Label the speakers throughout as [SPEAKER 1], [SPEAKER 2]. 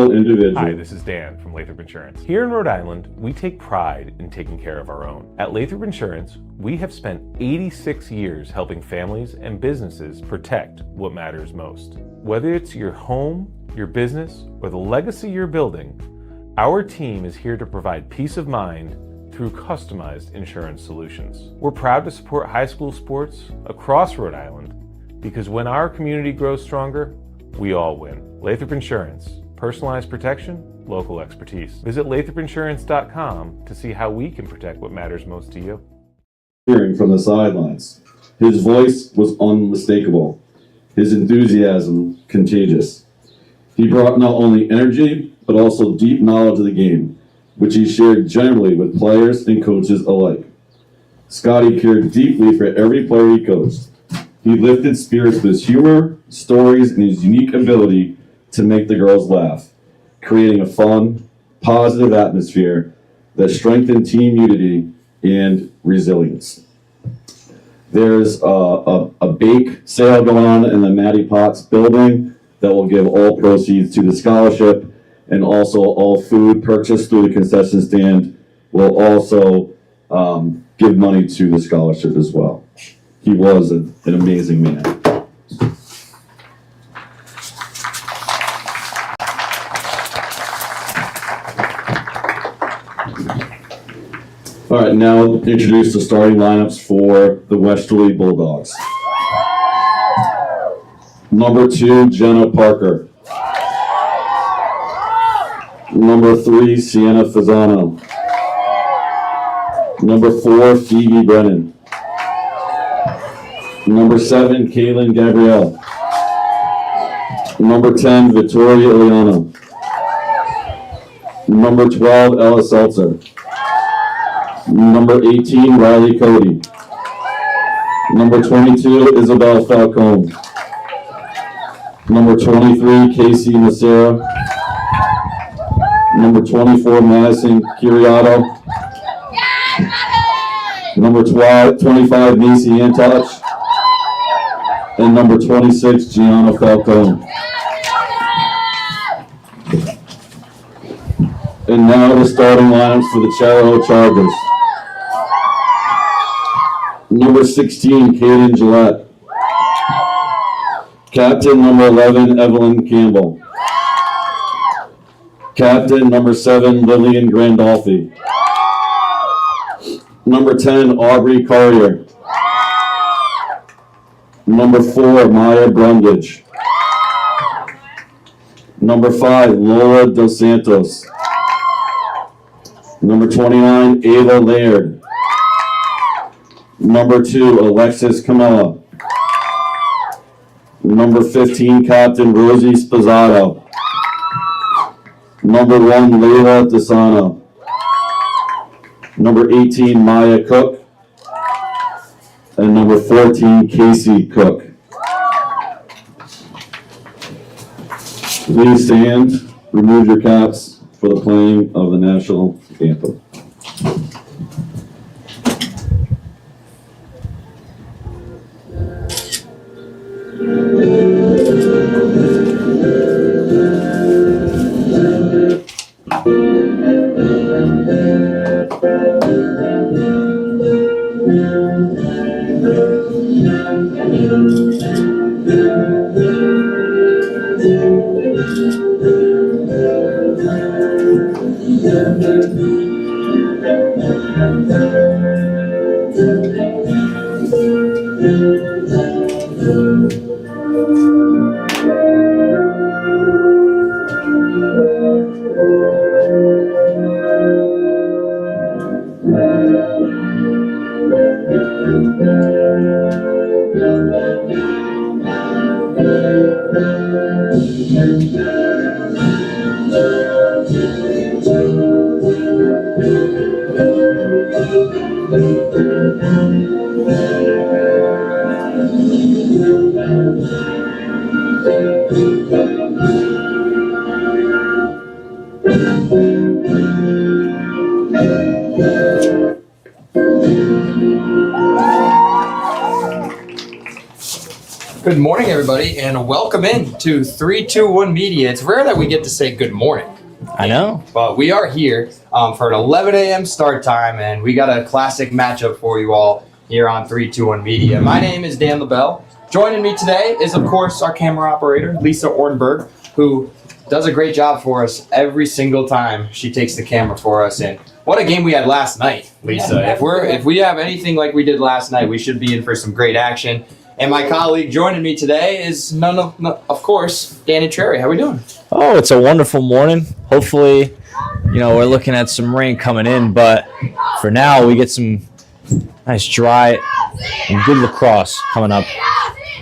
[SPEAKER 1] successful individual.
[SPEAKER 2] Hi, this is Dan from Lathrop Insurance. Here in Rhode Island, we take pride in taking care of our own. At Lathrop Insurance, we have spent 86 years helping families and businesses protect what matters most. Whether it's your home, your business, or the legacy you're building, our team is here to provide peace of mind through customized insurance solutions. We're proud to support high school sports across Rhode Island because when our community grows stronger, we all win. Lathrop Insurance, personalized protection, local expertise. Visit lathropinsurance.com to see how we can protect what matters most to you.
[SPEAKER 1] Hearing from the sidelines. His voice was unmistakable. His enthusiasm contagious. He brought not only energy, but also deep knowledge of the game, which he shared generally with players and coaches alike. Scotty cared deeply for every player he coached. He lifted spirits with his humor, stories, and his unique ability to make the girls laugh, creating a fun, positive atmosphere that strengthened team unity and resilience. There's a bake sale going on in the Matty Potts building that will give all proceeds to the scholarship, and also all food purchased through the concession stand will also give money to the scholarship as well. He was an amazing man. All right, now introduce the starting lineups for the Westerly Bulldogs. Number 2, Jenna Parker. Number 3, Sienna Fasano. Number 4, Phoebe Brennan. Number 7, Kaylin Gabrielle. Number 10, Victoria Ileana. Number 12, Ella Seltzer. Number 18, Riley Cody. Number 22, Isabel Falcone. Number 23, Casey Macera. Number 24, Madison Curiato. Number 25, Macy Antouch. And number 26, Gianna Falcone. And now the starting lineups for the Chariho Chargers. Number 16, Kaden Gillette. Captain number 11, Evelyn Campbell. Captain number 7, Lillian Grandolfi. Number 10, Aubrey Carrier. Number 4, Maya Brundage. Number 5, Lola Dos Santos. Number 29, Ava Laird. Number 2, Alexis Camella. Number 15, Captain Rosie Spazzato. Number 1, Layla Desano. Number 18, Maya Cook. And number 14, Casey Cook. Please stand, remove your caps for the playing of the national anthem.
[SPEAKER 3] Good morning, everybody, and welcome in to 321 Media. It's rare that we get to say good morning.
[SPEAKER 4] I know.
[SPEAKER 3] But we are here for an 11 a.m. start time, and we got a classic matchup for you all here on 321 Media. My name is Dan LaBelle. Joining me today is, of course, our camera operator, Lisa Ornberg, who does a great job for us every single time she takes the camera for us. And what a game we had last night, Lisa. If we have anything like we did last night, we should be in for some great action. And my colleague joining me today is of course, Danny Chariho. How are we doing?
[SPEAKER 4] Oh, it's a wonderful morning. Hopefully, we're looking at some rain coming in, but for now, we get some nice dry and good lacrosse coming up.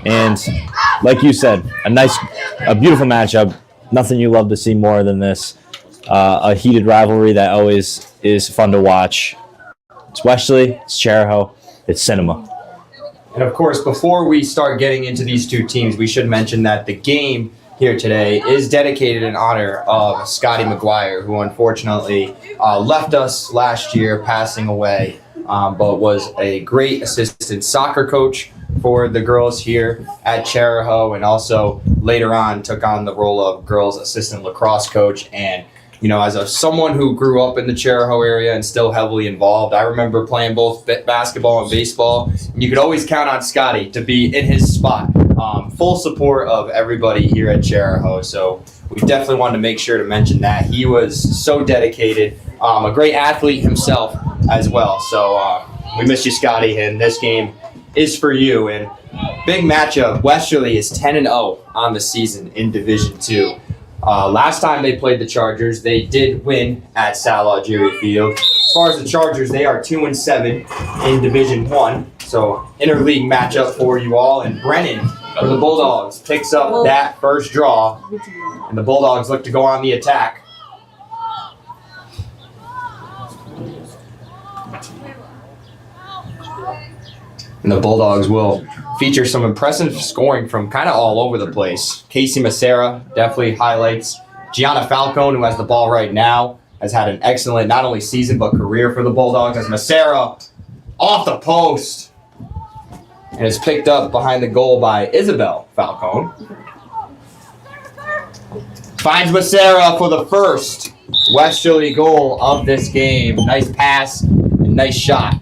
[SPEAKER 4] And like you said, a beautiful matchup. Nothing you love to see more than this. A heated rivalry that always is fun to watch. It's Westerly, it's Chariho, it's cinema.
[SPEAKER 3] And of course, before we start getting into these two teams, we should mention that the game here today is dedicated in honor of Scotty McGuire, who unfortunately left us last year, passing away, but was a great assistant soccer coach for the girls here at Chariho, and also later on took on the role of girls assistant lacrosse coach. And as someone who grew up in the Chariho area and still heavily involved, I remember playing both basketball and baseball. And you could always count on Scotty to be in his spot. Full support of everybody here at Chariho. So we definitely wanted to make sure to mention that. He was so dedicated, a great athlete himself as well. So we miss you, Scotty, and this game is for you. And big matchup, Westerly is 10-0 on the season in Division II. Last time they played the Chargers, they did win at Sal Algieri Field. As far as the Chargers, they are 2-7 in Division I. So interleague matchup for you all. And Brennan for the Bulldogs picks up that first draw. And the Bulldogs look to go on the attack. And the Bulldogs will feature some impressive scoring from kind of all over the place. Casey Macera definitely highlights. Gianna Falcone, who has the ball right now, has had an excellent not only season but career for the Bulldogs, as Macera off the post and is picked up behind the goal by Isabel Falcone. Finds Macera for the first Westerly goal of this game. Nice pass and nice shot.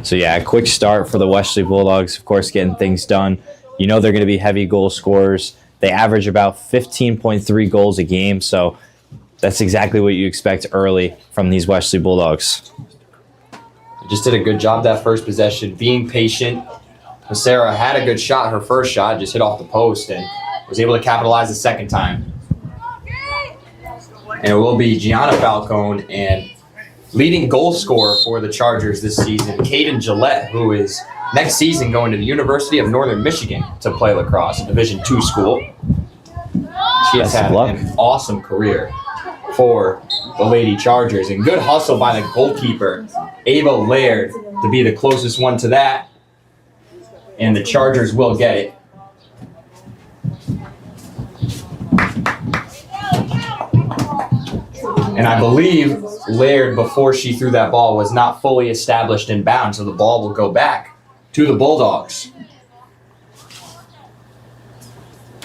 [SPEAKER 4] So yeah, a quick start for the Westerly Bulldogs, of course, getting things done. They're going to be heavy goal scorers. They average about 15.3 goals a game, so that's exactly what you expect early from these Westerly Bulldogs.
[SPEAKER 3] Just did a good job that first possession, being patient. Macera had a good shot, her first shot, just hit off the post and was able to capitalize the second time. And it will be Gianna Falcone and leading goal scorer for the Chargers this season, Caden Gillette, who is next season going to the University of Northern Michigan to play lacrosse, a Division II school. She has had an awesome career for the Lady Chargers, and good hustle by the goalkeeper, Ava Laird, to be the closest one to that, and the Chargers will get it. And I believe Laird, before she threw that ball, was not fully established in bounds, so the ball will go back to the Bulldogs.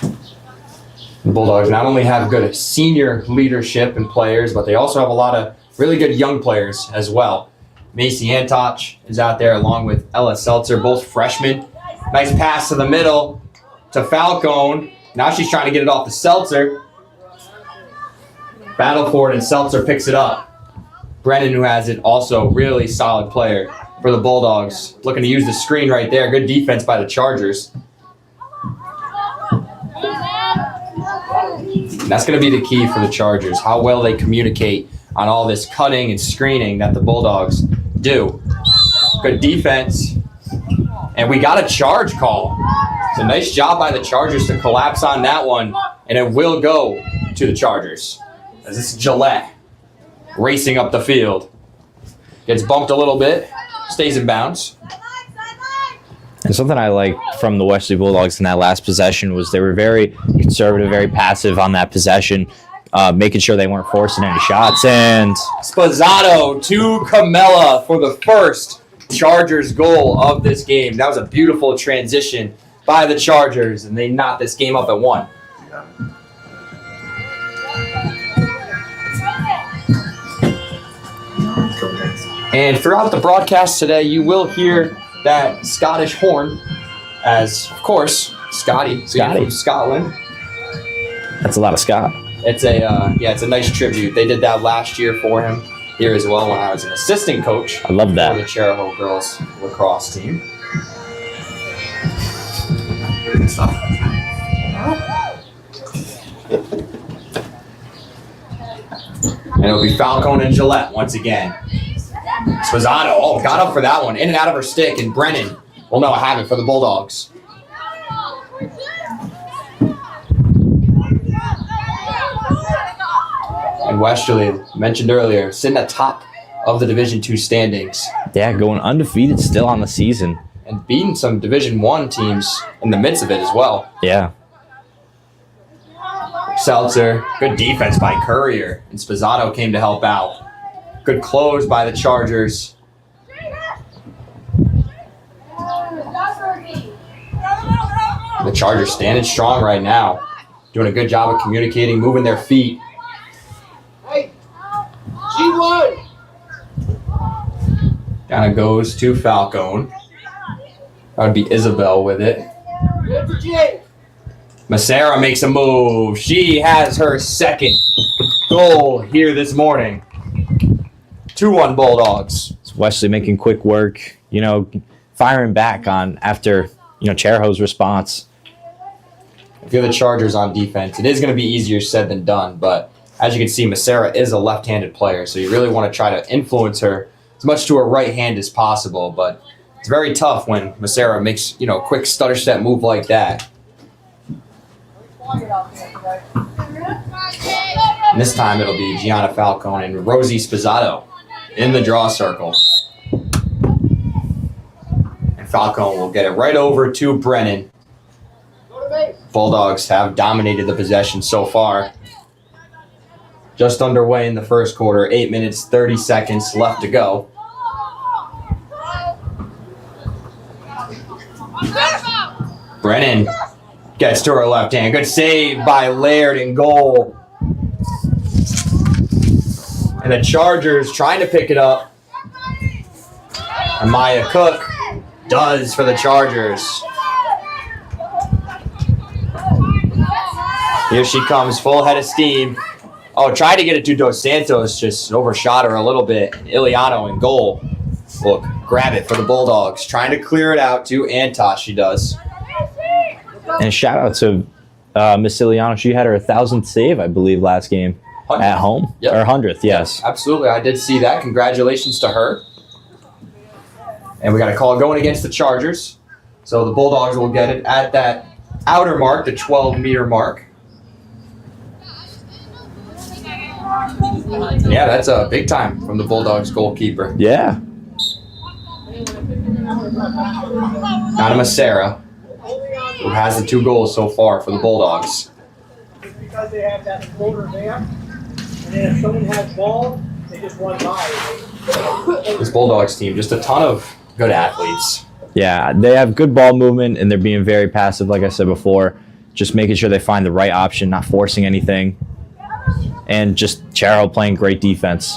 [SPEAKER 3] The Bulldogs not only have good senior leadership and players, but they also have a lot of really good young players as well. Macy Antoch is out there along with Ella Seltzer, both freshmen. Nice pass to the middle to Falcone. Now she's trying to get it off to Seltzer. Battle for it, and Seltzer picks it up. Brennan, who has it, also really solid player for the Bulldogs. Looking to use the screen right there. Good defense by the Chargers. And that's going to be the key for the Chargers, how well they communicate on all this cutting and screening that the Bulldogs do. Good defense. And we got a charge call. It's a nice job by the Chargers to collapse on that one, and it will go to the Chargers. As this is Gillette racing up the field. Gets bumped a little bit, stays in bounds.
[SPEAKER 4] And something I like from the Westerly Bulldogs in that last possession was they were very conservative, very passive on that possession, making sure they weren't forcing any shots. And
[SPEAKER 3] Spazzato to Camella for the first Chargers goal of this game. That was a beautiful transition by the Chargers, and they knocked this game up at 1. And throughout the broadcast today, you will hear that Scottish horn, as, of course, Scotty from Scotland.
[SPEAKER 4] That's a lot of Scott.
[SPEAKER 3] It's a nice tribute. They did that last year for him here as well when I was an assistant coach.
[SPEAKER 4] I love that.
[SPEAKER 3] For the Chariho girls lacrosse team. And it'll be Falcone and Gillette once again. Spossato, got up for that one. In and out of her stick, and Brennan will now have it for the Bulldogs. And Westerly, mentioned earlier, sitting atop of the Division II standings.
[SPEAKER 4] Yeah, going undefeated still on the season.
[SPEAKER 3] And beating some Division I teams in the midst of it as well.
[SPEAKER 4] Yeah.
[SPEAKER 3] Seltzer, good defense by Courier. And Spossato came to help out. Good close by the Chargers. The Chargers standing strong right now. Doing a good job of communicating, moving their feet.
[SPEAKER 5] G1.
[SPEAKER 3] Kind of goes to Falcone. That would be Isabel with it.
[SPEAKER 5] Good for Jay.
[SPEAKER 3] Massera makes a move. She has her second goal here this morning. 2-1 Bulldogs.
[SPEAKER 4] It's Wesley making quick work, firing back on after, Chariho's response.
[SPEAKER 3] If you're the Chargers on defense, it is going to be easier said than done, but as you can see, Massera is a left-handed player, so you really want to try to influence her as much to her right hand as possible, but it's very tough when Massera makes, a quick stutter step move like that. And this time it'll be Gianna Falcone and Rosie Spossato in the draw circle. And Falcone will get it right over to Brennan. Bulldogs have dominated the possession so far. Just underway in the first quarter, 8 minutes, 30 seconds left to go. Brennan gets to her left hand. Good save by Laird in goal. And the Chargers trying to pick it up. And Maya Cook does for the Chargers. Here she comes, full head of steam. Oh, tried to get it to Dos Santos, just overshot her a little bit. Iliano in goal. Look, grab it for the Bulldogs. Trying to clear it out to Antosh, she does.
[SPEAKER 4] And a shout out to Miss Iliano. She had her 1,000th save, I believe, last game at home.
[SPEAKER 3] Yep.
[SPEAKER 4] Or 100th, yes.
[SPEAKER 3] Absolutely, I did see that. Congratulations to her. And we got a call going against the Chargers. So the Bulldogs will get it at that outer mark, the 12-meter mark. Yeah, that's a big time from the Bulldogs goalkeeper.
[SPEAKER 4] Yeah.
[SPEAKER 3] Anna Massera, who has the 2 goals so far for the Bulldogs.
[SPEAKER 5] It's because they have that floater there, and then if someone has ball, they just run by.
[SPEAKER 3] This Bulldogs team, just a ton of good athletes.
[SPEAKER 4] Yeah, they have good ball movement, and they're being very passive, like I said before. Just making sure they find the right option, not forcing anything. And just Chariho playing great defense.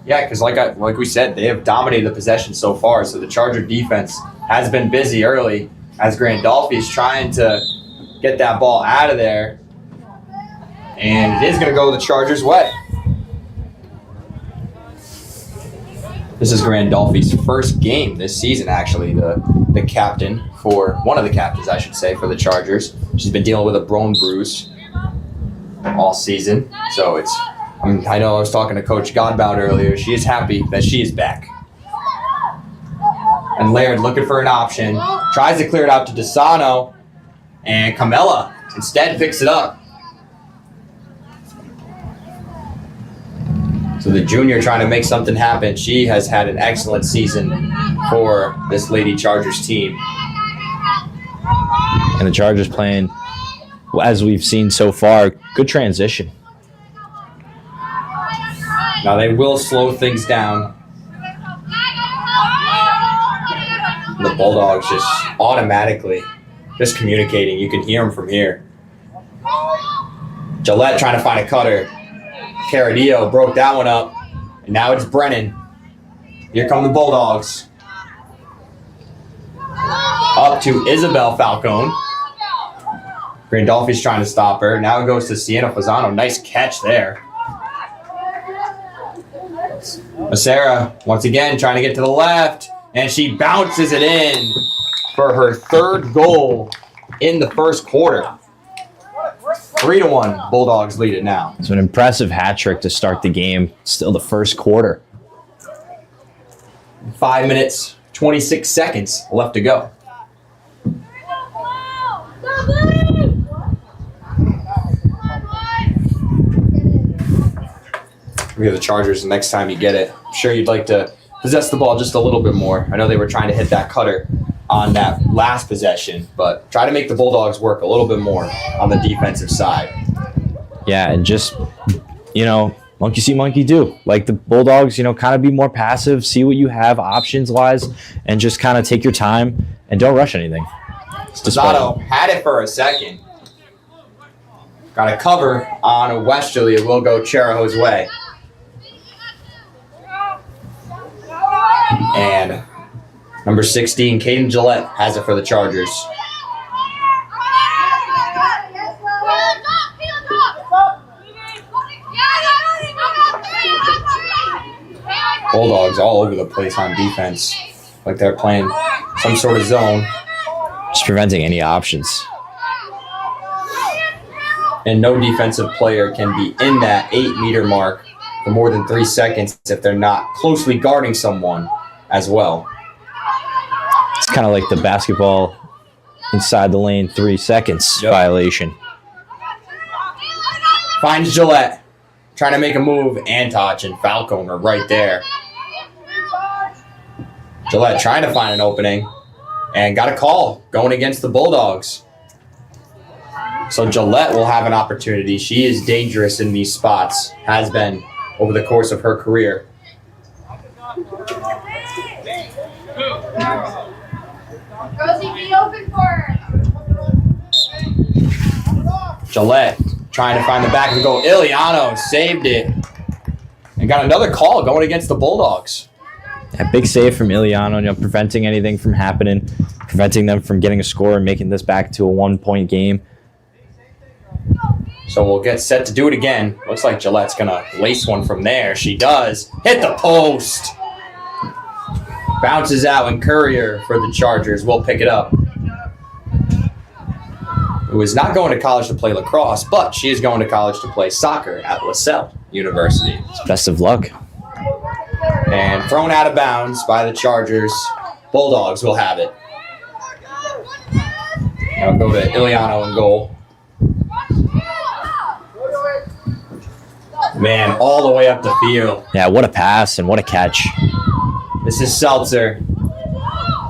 [SPEAKER 3] Yeah, because like we said, they have dominated the possession so far. So the Charger defense has been busy early as Grandolphi is trying to get that ball out of there. And it is going to go the Chargers' way. This is Grandolphi's first game this season, actually. The captain one of the captains, I should say, for the Chargers. She's been dealing with a bone bruise all season. So I know I was talking to Coach Godbout earlier. She is happy that she is back. And Laird looking for an option. Tries to clear it out to DeSano. And Camella instead picks it up. So the junior trying to make something happen. She has had an excellent season for this Lady Chargers team.
[SPEAKER 4] And the Chargers playing, as we've seen so far, good transition.
[SPEAKER 3] Now they will slow things down. And the Bulldogs just automatically just communicating. You can hear them from here. Gillette trying to find a cutter. Chariho broke that one up. And now it's Brennan. Here come the Bulldogs. Up to Isabel Falcone. Grandolfi's trying to stop her. Now it goes to Sienna Fasano. Nice catch there. Sarah, once again, trying to get to the left. And she bounces it in for her third goal in the first quarter. 3-1, Bulldogs lead it now.
[SPEAKER 4] It's an impressive hat trick to start the game. Still the first quarter.
[SPEAKER 3] 5 minutes, 26 seconds left to go. We have the Chargers the next time you get it. I'm sure you'd like to possess the ball just a little bit more. I know they were trying to hit that cutter on that last possession, but try to make the Bulldogs work a little bit more on the defensive side.
[SPEAKER 4] Yeah, and just, monkey see, monkey do. Like the Bulldogs, kind of be more passive, see what you have options-wise, and just kind of take your time and don't rush anything.
[SPEAKER 3] Fasano had it for a second. Got a cover on a Westerly. It will go Chariho's way. And number 16, Caden Gillette, has it for the Chargers. Bulldogs all over the place on defense. Like they're playing some sort of zone.
[SPEAKER 4] Just preventing any options.
[SPEAKER 3] And no defensive player can be in that 8-meter mark for more than 3 seconds if they're not closely guarding someone as well.
[SPEAKER 4] It's kind of like the basketball inside the lane 3 seconds violation.
[SPEAKER 3] Finds Gillette. Trying to make a move. Antach and Falcone are right there. Gillette trying to find an opening. And got a call going against the Bulldogs. So Gillette will have an opportunity. She is dangerous in these spots. Has been over the course of her career.
[SPEAKER 6] Rosie, be open for her.
[SPEAKER 3] Gillette trying to find the back of the goal. Iliano saved it. And got another call going against the Bulldogs.
[SPEAKER 4] A big save from Iliano, preventing anything from happening, preventing them from getting a score and making this back to a 1-point game.
[SPEAKER 3] So we'll get set to do it again. Looks like Gillette's going to lace one from there. She does. Hit the post. Bounces out, and Courier for the Chargers will pick it up. Who is not going to college to play lacrosse, but she is going to college to play soccer at LaSalle University.
[SPEAKER 4] Best of luck.
[SPEAKER 3] And thrown out of bounds by the Chargers. Bulldogs will have it. Now go to Iliano in goal. Man, all the way up the field.
[SPEAKER 4] Yeah, what a pass and what a catch.
[SPEAKER 3] This is Seltzer.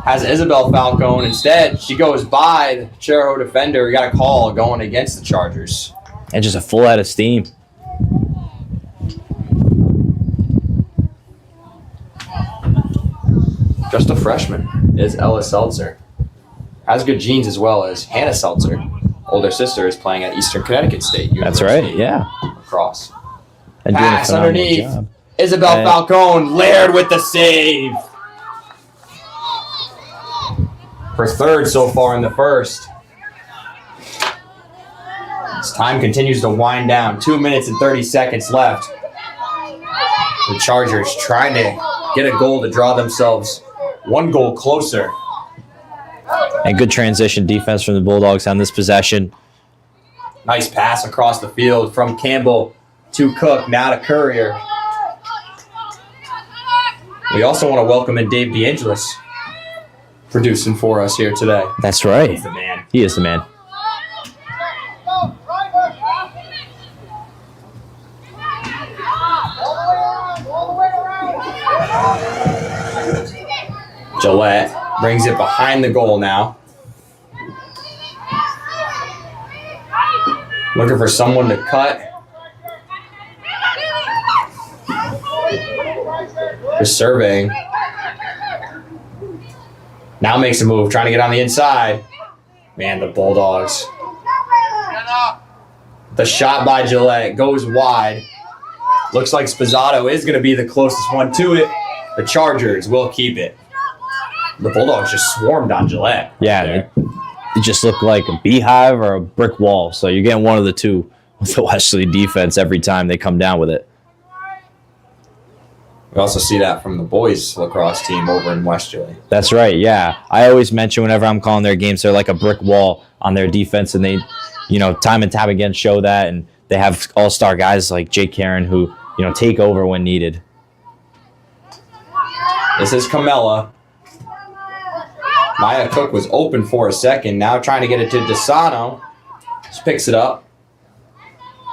[SPEAKER 3] Has Isabel Falcone. Instead, she goes by the Chariho defender. We got a call going against the Chargers.
[SPEAKER 4] And just a full head of steam.
[SPEAKER 3] Just a freshman is Ella Seltzer. Has good genes as well as Hannah Seltzer. Older sister is playing at Eastern Connecticut State University.
[SPEAKER 4] That's right, yeah.
[SPEAKER 3] Lacrosse.
[SPEAKER 4] And doing a
[SPEAKER 3] Pass
[SPEAKER 4] phenomenal
[SPEAKER 3] underneath.
[SPEAKER 4] job.
[SPEAKER 3] Isabel Falcone, Laird with the save. Her third so far in the first. As time continues to wind down, 2 minutes and 30 seconds left. The Chargers trying to get a goal to draw themselves 1 goal closer.
[SPEAKER 4] And good transition defense from the Bulldogs on this possession.
[SPEAKER 3] Nice pass across the field from Campbell to Cook, now to Courier. We also want to welcome in Dave DeAngelis, producing for us here today.
[SPEAKER 4] That's right.
[SPEAKER 3] He's the man.
[SPEAKER 4] He is the man.
[SPEAKER 3] Gillette brings it behind the goal now. Looking for someone to cut. Just surveying. Now makes a move, trying to get on the inside. Man, the Bulldogs. The shot by Gillette goes wide. Looks like Spizzato is going to be the closest one to it. The Chargers will keep it. The Bulldogs just swarmed on Gillette.
[SPEAKER 4] Yeah, it just looked like a beehive or a brick wall. So you're getting one of the two with the Westerly defense every time they come down with it.
[SPEAKER 3] We also see that from the boys lacrosse team over in Westerly.
[SPEAKER 4] That's right, yeah. I always mention whenever I'm calling their games, they're like a brick wall on their defense, and they, time and time again show that, and they have all-star guys like Jake Karen who, take over when needed.
[SPEAKER 3] This is Camella. Maya Cook was open for a second, now trying to get it to Desano. Just picks it up.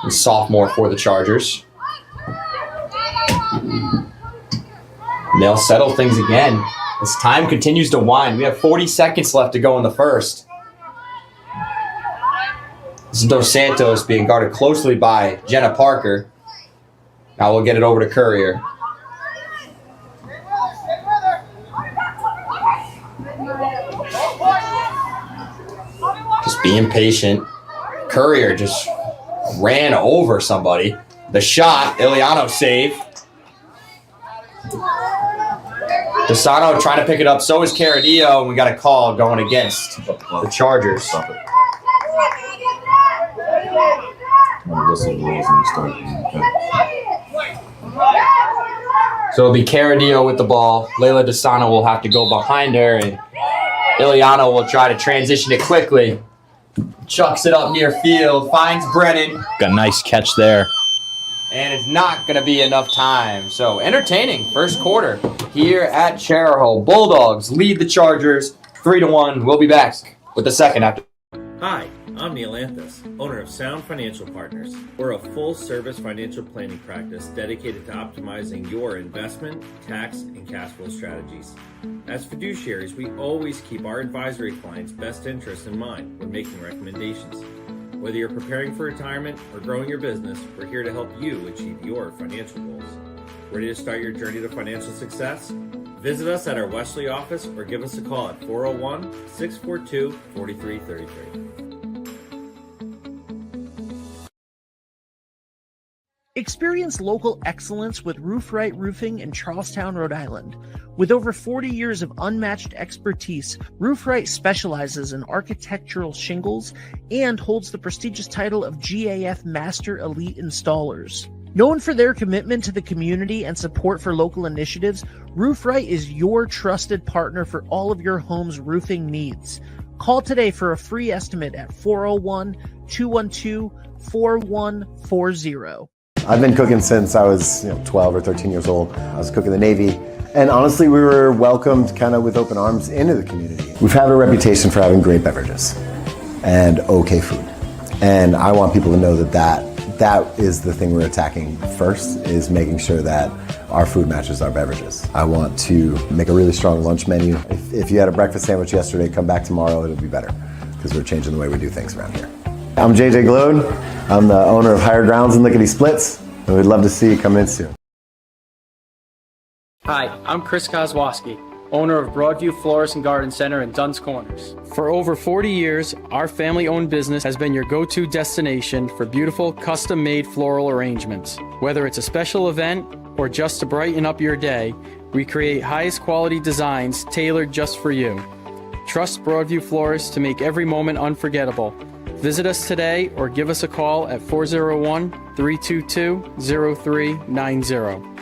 [SPEAKER 3] The sophomore for the Chargers. And they'll settle things again as time continues to wind. We have 40 seconds left to go in the first. This is Dos Santos being guarded closely by Jenna Parker. Now we'll get it over to Courier. Just being patient. Courier just ran over somebody. The shot, Iliano save. Desano trying to pick it up. So is Caradillo, and we got a call going against the Chargers.
[SPEAKER 1] Stop it.
[SPEAKER 3] So it'll be Caradillo with the ball. Layla Desano will have to go behind her, and Iliano will try to transition it quickly. Chucks it up near field, finds Brennan.
[SPEAKER 4] Got a nice catch there.
[SPEAKER 3] And it's not going to be enough time. So entertaining first quarter here at Chariho. Bulldogs lead the Chargers 3-1. We'll be back with the second after.
[SPEAKER 7] Hi, I'm Neil Anthus, owner of Sound Financial Partners. We're a full-service financial planning practice dedicated to optimizing your investment, tax, and cash flow strategies. As fiduciaries, we always keep our advisory clients' best interests in mind when making recommendations. Whether you're preparing for retirement or growing your business, we're here to help you achieve your financial goals. Ready to start your journey to financial success? Visit us at our Westerly office or give us a call at 401-642-4333.
[SPEAKER 8] Experience local excellence with Roof Right Roofing in Charlestown, Rhode Island. With over 40 years of unmatched expertise, Roof Right specializes in architectural shingles and holds the prestigious title of GAF Master Elite Installers. Known for their commitment to the community and support for local initiatives, Roof Right is your trusted partner for all of your home's roofing needs. Call today for a free estimate at 401-212-4140.
[SPEAKER 9] I've been cooking since I was 12 or 13 years old. I was cooking in the Navy. And honestly, we were welcomed kind of with open arms into the community. We've had a reputation for having great beverages and okay food. And I want people to know that is the thing we're attacking first, is making sure that our food matches our beverages. I want to make a really strong lunch menu. If you had a breakfast sandwich yesterday, come back tomorrow, it'll be better, because we're changing the way we do things around here. I'm JJ Glode. I'm the owner of Higher Grounds and Lickety Splits, and we'd love to see you come in soon.
[SPEAKER 10] Hi, I'm Chris Kozwoski, owner of Broadview Florist and Garden Center in Dunn's Corners. For over 40 years, our family-owned business has been your go-to destination for beautiful, custom-made floral arrangements. Whether it's a special event or just to brighten up your day, we create highest quality designs tailored just for you. Trust Broadview Florists to make every moment unforgettable. Visit us today or give us a call at 401-322-0390.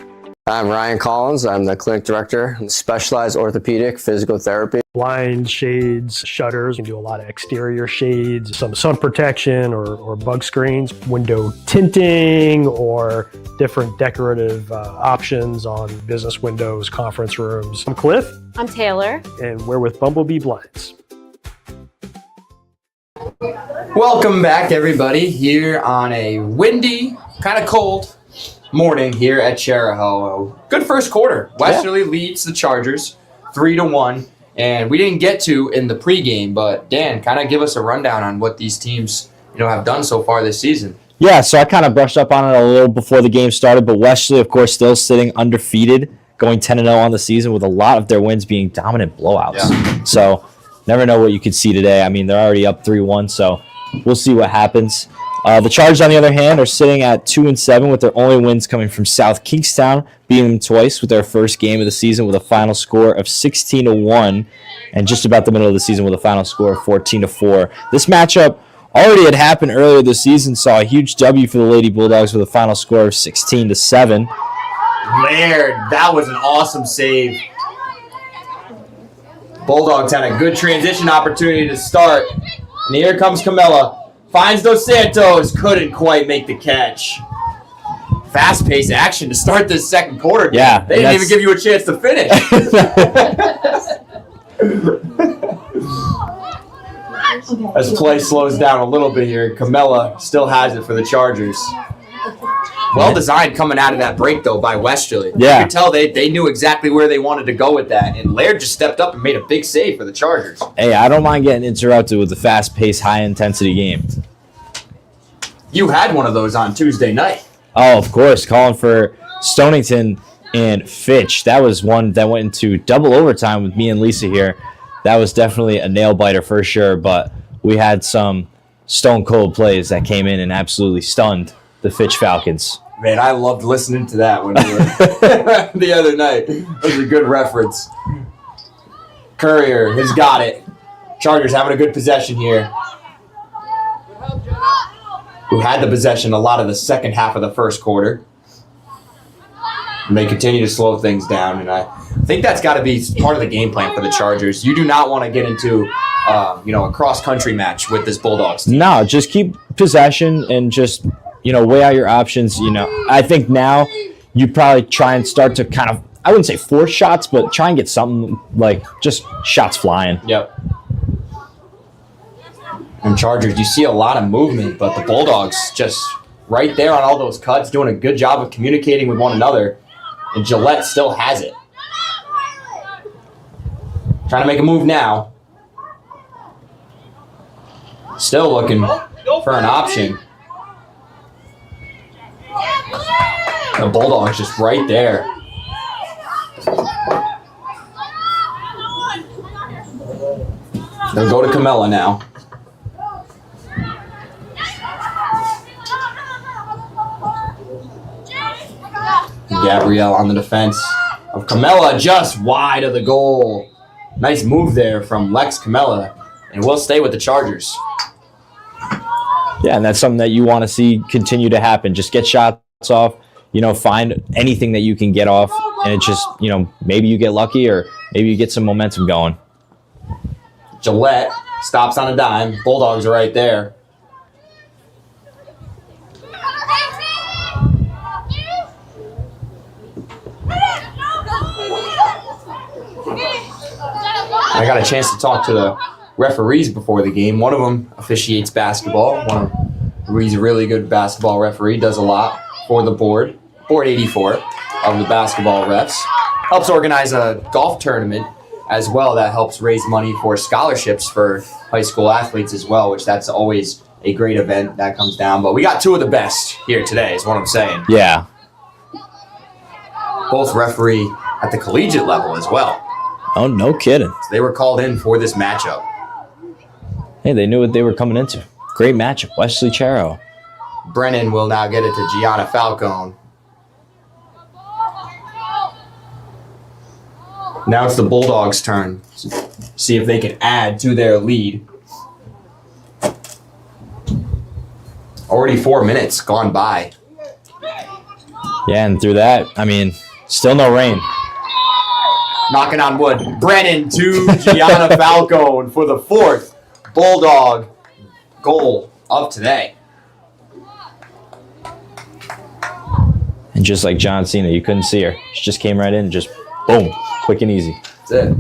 [SPEAKER 11] I'm Ryan Collins. I'm the clinic director in specialized orthopedic physical therapy.
[SPEAKER 12] Blinds, shades, shutters. You can do a lot of exterior shades, some sun protection or bug screens, window tinting, or different decorative options on business windows, conference rooms. I'm Cliff.
[SPEAKER 13] I'm Taylor.
[SPEAKER 12] And we're with Bumblebee Blinds.
[SPEAKER 3] Welcome back, everybody, here on a windy, kind of cold morning here at Chariho. Good first quarter. Westerly leads the Chargers 3-1, and we didn't get to in the pregame, but Dan, kind of give us a rundown on what these teams have done so far this season.
[SPEAKER 4] Yeah, so I kind of brushed up on it a little before the game started, but Westerly, of course, still sitting undefeated going 10-0 on the season with a lot of their wins being dominant blowouts.
[SPEAKER 3] Yeah.
[SPEAKER 4] So never know what you could see today. I mean, they're already up 3-1, so we'll see what happens. The Chargers, on the other hand, are sitting at 2-7 with their only wins coming from South Kingstown, beating them twice with their first game of the season with a final score of 16-1, and just about the middle of the season with a final score of 14-4. This matchup already had happened earlier this season, saw a huge W for the Lady Bulldogs with a final score of 16-7.
[SPEAKER 3] Laird, that was an awesome save. Bulldogs had a good transition opportunity to start. And here comes Camilla. Finds Dos Santos. Couldn't quite make the catch. Fast-paced action to start this second quarter.
[SPEAKER 4] Yeah.
[SPEAKER 3] They didn't even give you a chance to finish. As play slows down a little bit here, Camilla still has it for the Chargers. Well designed coming out of that break, though, by Westerly.
[SPEAKER 4] Yeah.
[SPEAKER 3] You could tell they knew exactly where they wanted to go with that. And Laird just stepped up and made a big save for the Chargers.
[SPEAKER 4] Hey, I don't mind getting interrupted with a fast-paced, high-intensity game.
[SPEAKER 3] You had one of those on Tuesday night.
[SPEAKER 4] Oh, of course, calling for Stonington and Fitch. That was one that went into double overtime with me and Lisa here. That was definitely a nail-biter for sure, but we had some stone-cold plays that came in and absolutely stunned the Fitch Falcons.
[SPEAKER 3] Man, I loved listening to that when we were the other night. That was a good reference. Courier has got it. Chargers having a good possession here. Who had the possession a lot of the second half of the first quarter. And they continue to slow things down, and I think that's got to be part of the game plan for the Chargers. You do not want to get into a cross-country match with this Bulldogs team.
[SPEAKER 4] No, just keep possession and just weigh out your options. I think now you probably try and start to kind of, I wouldn't say force shots, but try and get something like just shots flying.
[SPEAKER 3] Yep. And Chargers, you see a lot of movement, but the Bulldogs just right there on all those cuts, doing a good job of communicating with one another. And Gillette still has it. Trying to make a move now. Still looking for an option. The Bulldogs just right there. They'll go to Camilla now. Gabrielle on the defense of Camilla, just wide of the goal. Nice move there from Lex Camilla, and we'll stay with the Chargers.
[SPEAKER 4] Yeah, and that's something that you want to see continue to happen. Just get shots off, find anything that you can get off, and it just, maybe you get lucky or maybe you get some momentum going.
[SPEAKER 3] Gillette stops on a dime. Bulldogs are right there. I got a chance to talk to the referees before the game. One of them officiates basketball. He's a really good basketball referee, does a lot for the board 84 of the basketball refs. Helps organize a golf tournament as well that helps raise money for scholarships for high school athletes as well, which that's always a great event that comes down. But we got two of the best here today is what I'm saying.
[SPEAKER 4] Yeah.
[SPEAKER 3] Both referee at the collegiate level as well.
[SPEAKER 4] Oh, no kidding.
[SPEAKER 3] So they were called in for this matchup.
[SPEAKER 4] Hey, they knew what they were coming into. Great matchup. Westerly Chariho.
[SPEAKER 3] Brennan will now get it to Gianna Falcone. Now it's the Bulldogs' turn. See if they can add to their lead. Already 4 minutes gone by.
[SPEAKER 4] Yeah, and through that, still no rain.
[SPEAKER 3] Knocking on wood. Brennan to Gianna Falcone for the fourth Bulldog goal of today.
[SPEAKER 4] And just like John Cena, you couldn't see her. She just came right in, just boom, quick and easy.
[SPEAKER 3] That's it.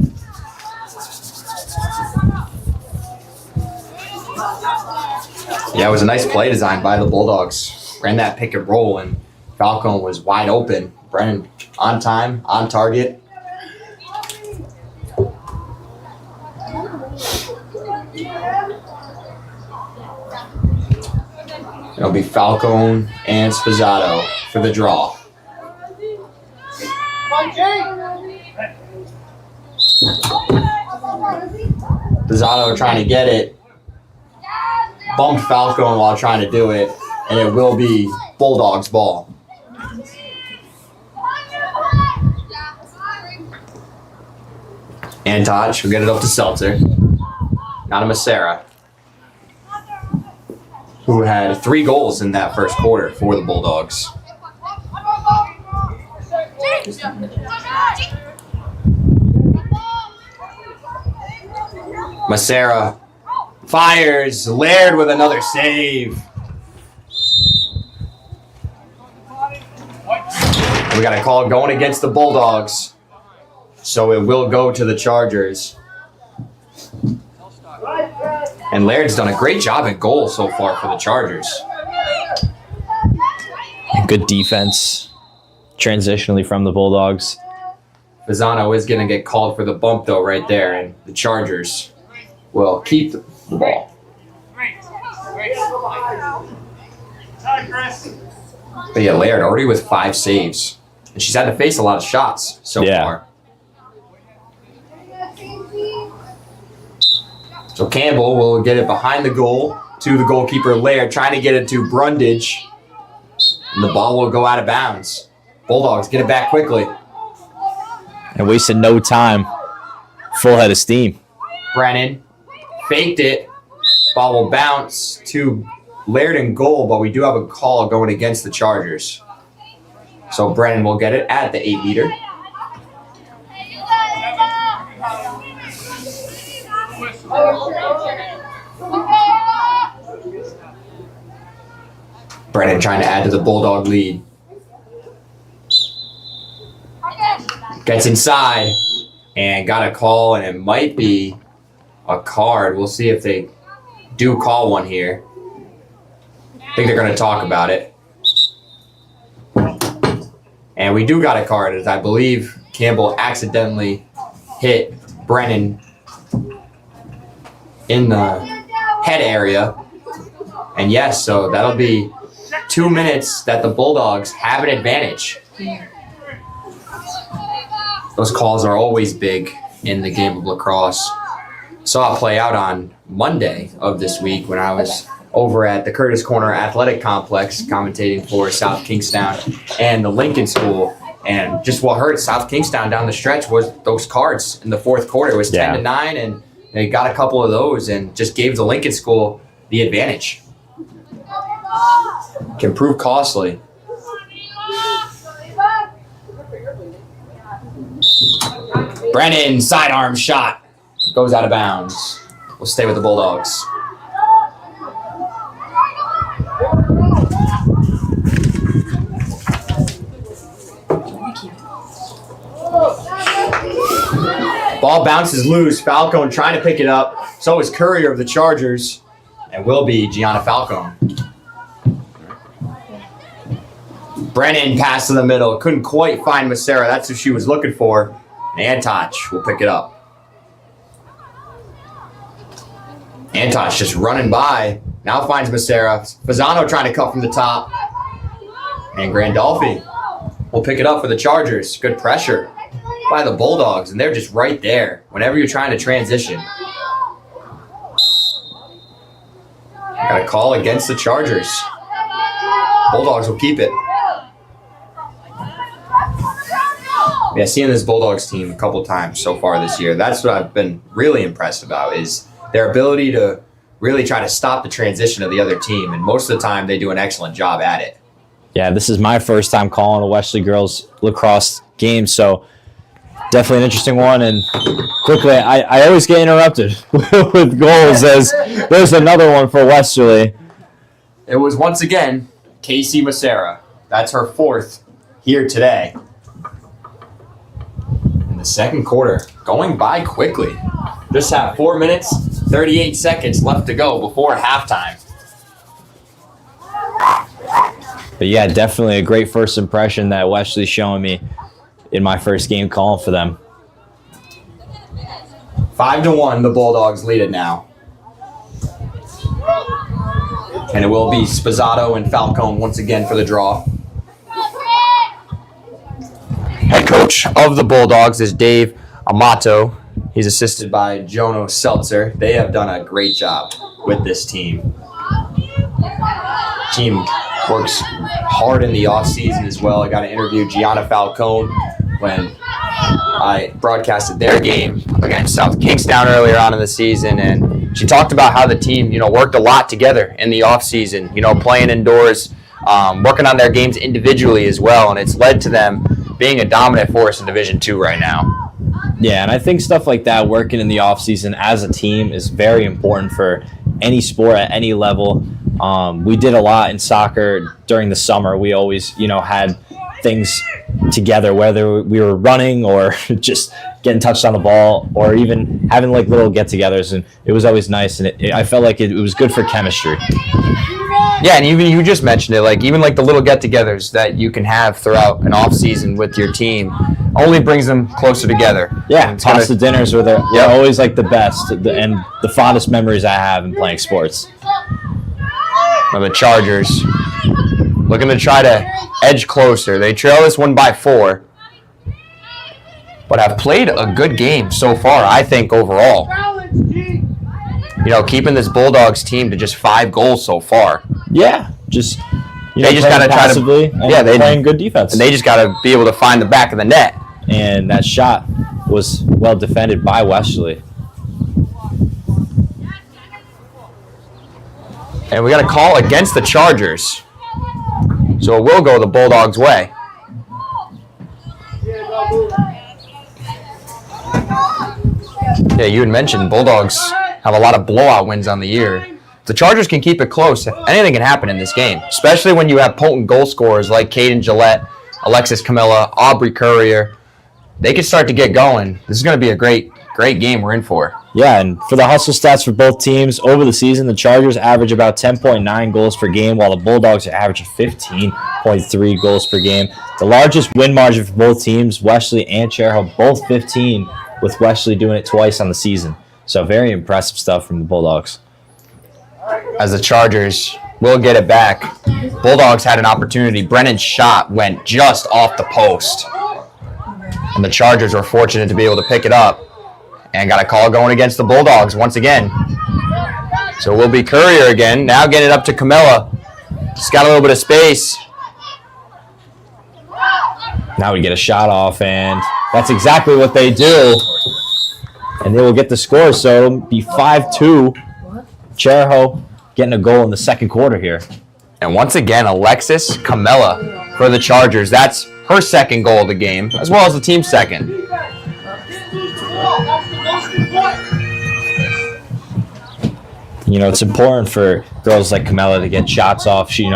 [SPEAKER 3] Yeah, it was a nice play design by the Bulldogs. Ran that pick and roll, and Falcone was wide open. Brennan on time, on target. It'll be Falcone and Spizzato for the draw.
[SPEAKER 5] Come on, Jake!
[SPEAKER 3] Pizzotto trying to get it. Bumped Falcone while trying to do it, and it will be Bulldogs ball. Antoj will get it up to Seltzer. Now to Macera, who had 3 goals in that first quarter for the Bulldogs. Macera fires. Laird with another save. We got a call going against the Bulldogs, so it will go to the Chargers. And Laird's done a great job at goal so far for the Chargers.
[SPEAKER 4] Good defense, transitionally from the Bulldogs.
[SPEAKER 3] Pisano is going to get called for the bump, though, right there, and the Chargers will keep the ball. But yeah, Laird already with 5 saves. And she's had to face a lot of shots so far. So Campbell will get it behind the goal to the goalkeeper Laird, trying to get it to Brundage. And the ball will go out of bounds. Bulldogs get it back quickly.
[SPEAKER 4] And wasted no time. Full head of steam.
[SPEAKER 3] Brennan faked it. Ball will bounce to Laird in goal, but we do have a call going against the Chargers. So Brennan will get it at the 8-meter. Brennan trying to add to the Bulldog lead. Gets inside and got a call, and it might be a card. We'll see if they do call one here. I think they're going to talk about it. And we do got a card, as I believe Campbell accidentally hit Brennan in the head area. And yes, so that'll be 2 minutes that the Bulldogs have an advantage. Those calls are always big in the game of lacrosse. Saw it play out on Monday of this week when I was over at the Curtis Corner Athletic Complex commentating for South Kingstown and the Lincoln School. And just what hurt South Kingstown down the stretch was those cards in the fourth quarter. It was 10-9, and they got a couple of those and just gave the Lincoln School the advantage. Can prove costly. Brennan, sidearm shot. Goes out of bounds. We'll stay with the Bulldogs. Ball bounces loose. Falcone trying to pick it up. So is Courier of the Chargers. And will be Gianna Falcone. Brennan pass to the middle. Couldn't quite find Macera. That's who she was looking for. And Antoj will pick it up. Antoj just running by. Now finds Macera. Fasano trying to cut from the top. And Grandolfi will pick it up for the Chargers. Good pressure by the Bulldogs. And they're just right there whenever you're trying to transition. Got a call against the Chargers. Bulldogs will keep it. Yeah, seeing this Bulldogs team a couple times so far this year, that's what I've been really impressed about, is their ability to really try to stop the transition of the other team. And most of the time, they do an excellent job at it.
[SPEAKER 4] Yeah, this is my first time calling a Westerly girls lacrosse game, so definitely an interesting one. And quickly, I always get interrupted with goals as there's another one for Westerly.
[SPEAKER 3] It was once again Casey Macera. That's her 4th here today. In the second quarter, going by quickly. Just have 4 minutes, 38 seconds left to go before halftime.
[SPEAKER 4] But yeah, definitely a great first impression that Westerly's showing me in my first game calling for them.
[SPEAKER 3] 5-1, the Bulldogs lead it now. And it will be Spazzato and Falcone once again for the draw. Head coach of the Bulldogs is Dave Amato. He's assisted by Jono Seltzer. They have done a great job with this team. Team works hard in the off-season as well. I got to interview Gianna Falcone when I broadcasted their game against South Kingstown earlier on in the season, and she talked about how the team, worked a lot together in the off-season, playing indoors, working on their games individually as well, and it's led to them being a dominant force in Division II right now.
[SPEAKER 4] Yeah, and I think stuff like that, working in the offseason as a team, is very important for any sport at any level. We did a lot in soccer during the summer. We always, had things together, whether we were running or just getting touched on the ball or even having like little get-togethers, and it was always nice, and I felt like it was good for chemistry.
[SPEAKER 3] Yeah, and even you just mentioned it, even the little get-togethers that you can have throughout an off-season with your team only brings them closer together.
[SPEAKER 4] Yeah, pasta dinners they're always the best and the fondest memories I have in playing sports.
[SPEAKER 3] Now the Chargers looking to try to edge closer. They trail this one by 4, but have played a good game so far, I think, overall. Keeping this Bulldogs team to just 5 goals so far.
[SPEAKER 4] Yeah, just
[SPEAKER 3] they just got to try
[SPEAKER 4] to they're playing good defense,
[SPEAKER 3] and they just got to be able to find the back of the net.
[SPEAKER 4] And that shot was well defended by Westerly.
[SPEAKER 3] And we got a call against the Chargers, so it will go the Bulldogs' way. Yeah, you had mentioned Bulldogs have a lot of blowout wins on the year. If the Chargers can keep it close, anything can happen in this game, especially when you have potent goal scorers like Caden Gillette, Alexis Camilla, Aubrey Courier. They can start to get going. This is going to be a great game we're in for.
[SPEAKER 4] Yeah, and for the hustle stats for both teams, over the season, the Chargers average about 10.9 goals per game, while the Bulldogs are averaging 15.3 goals per game. The largest win margin for both teams, Westerly and Chariho, both 15, with Westerly doing it twice on the season. So very impressive stuff from the Bulldogs.
[SPEAKER 3] As the Chargers will get it back, Bulldogs had an opportunity. Brennan's shot went just off the post, and the Chargers were fortunate to be able to pick it up and got a call going against the Bulldogs once again. So it will be Courier again. Now getting it up to Camilla. Just got a little bit of space.
[SPEAKER 4] Now we get a shot off, and that's exactly what they do. And they will get the score, so it'll be 5-2. Chariho getting a goal in the second quarter here.
[SPEAKER 3] And once again, Alexis Camilla for the Chargers. That's her second goal of the game, as well as the team's second.
[SPEAKER 4] It's important for girls like Camilla to get shots off. She,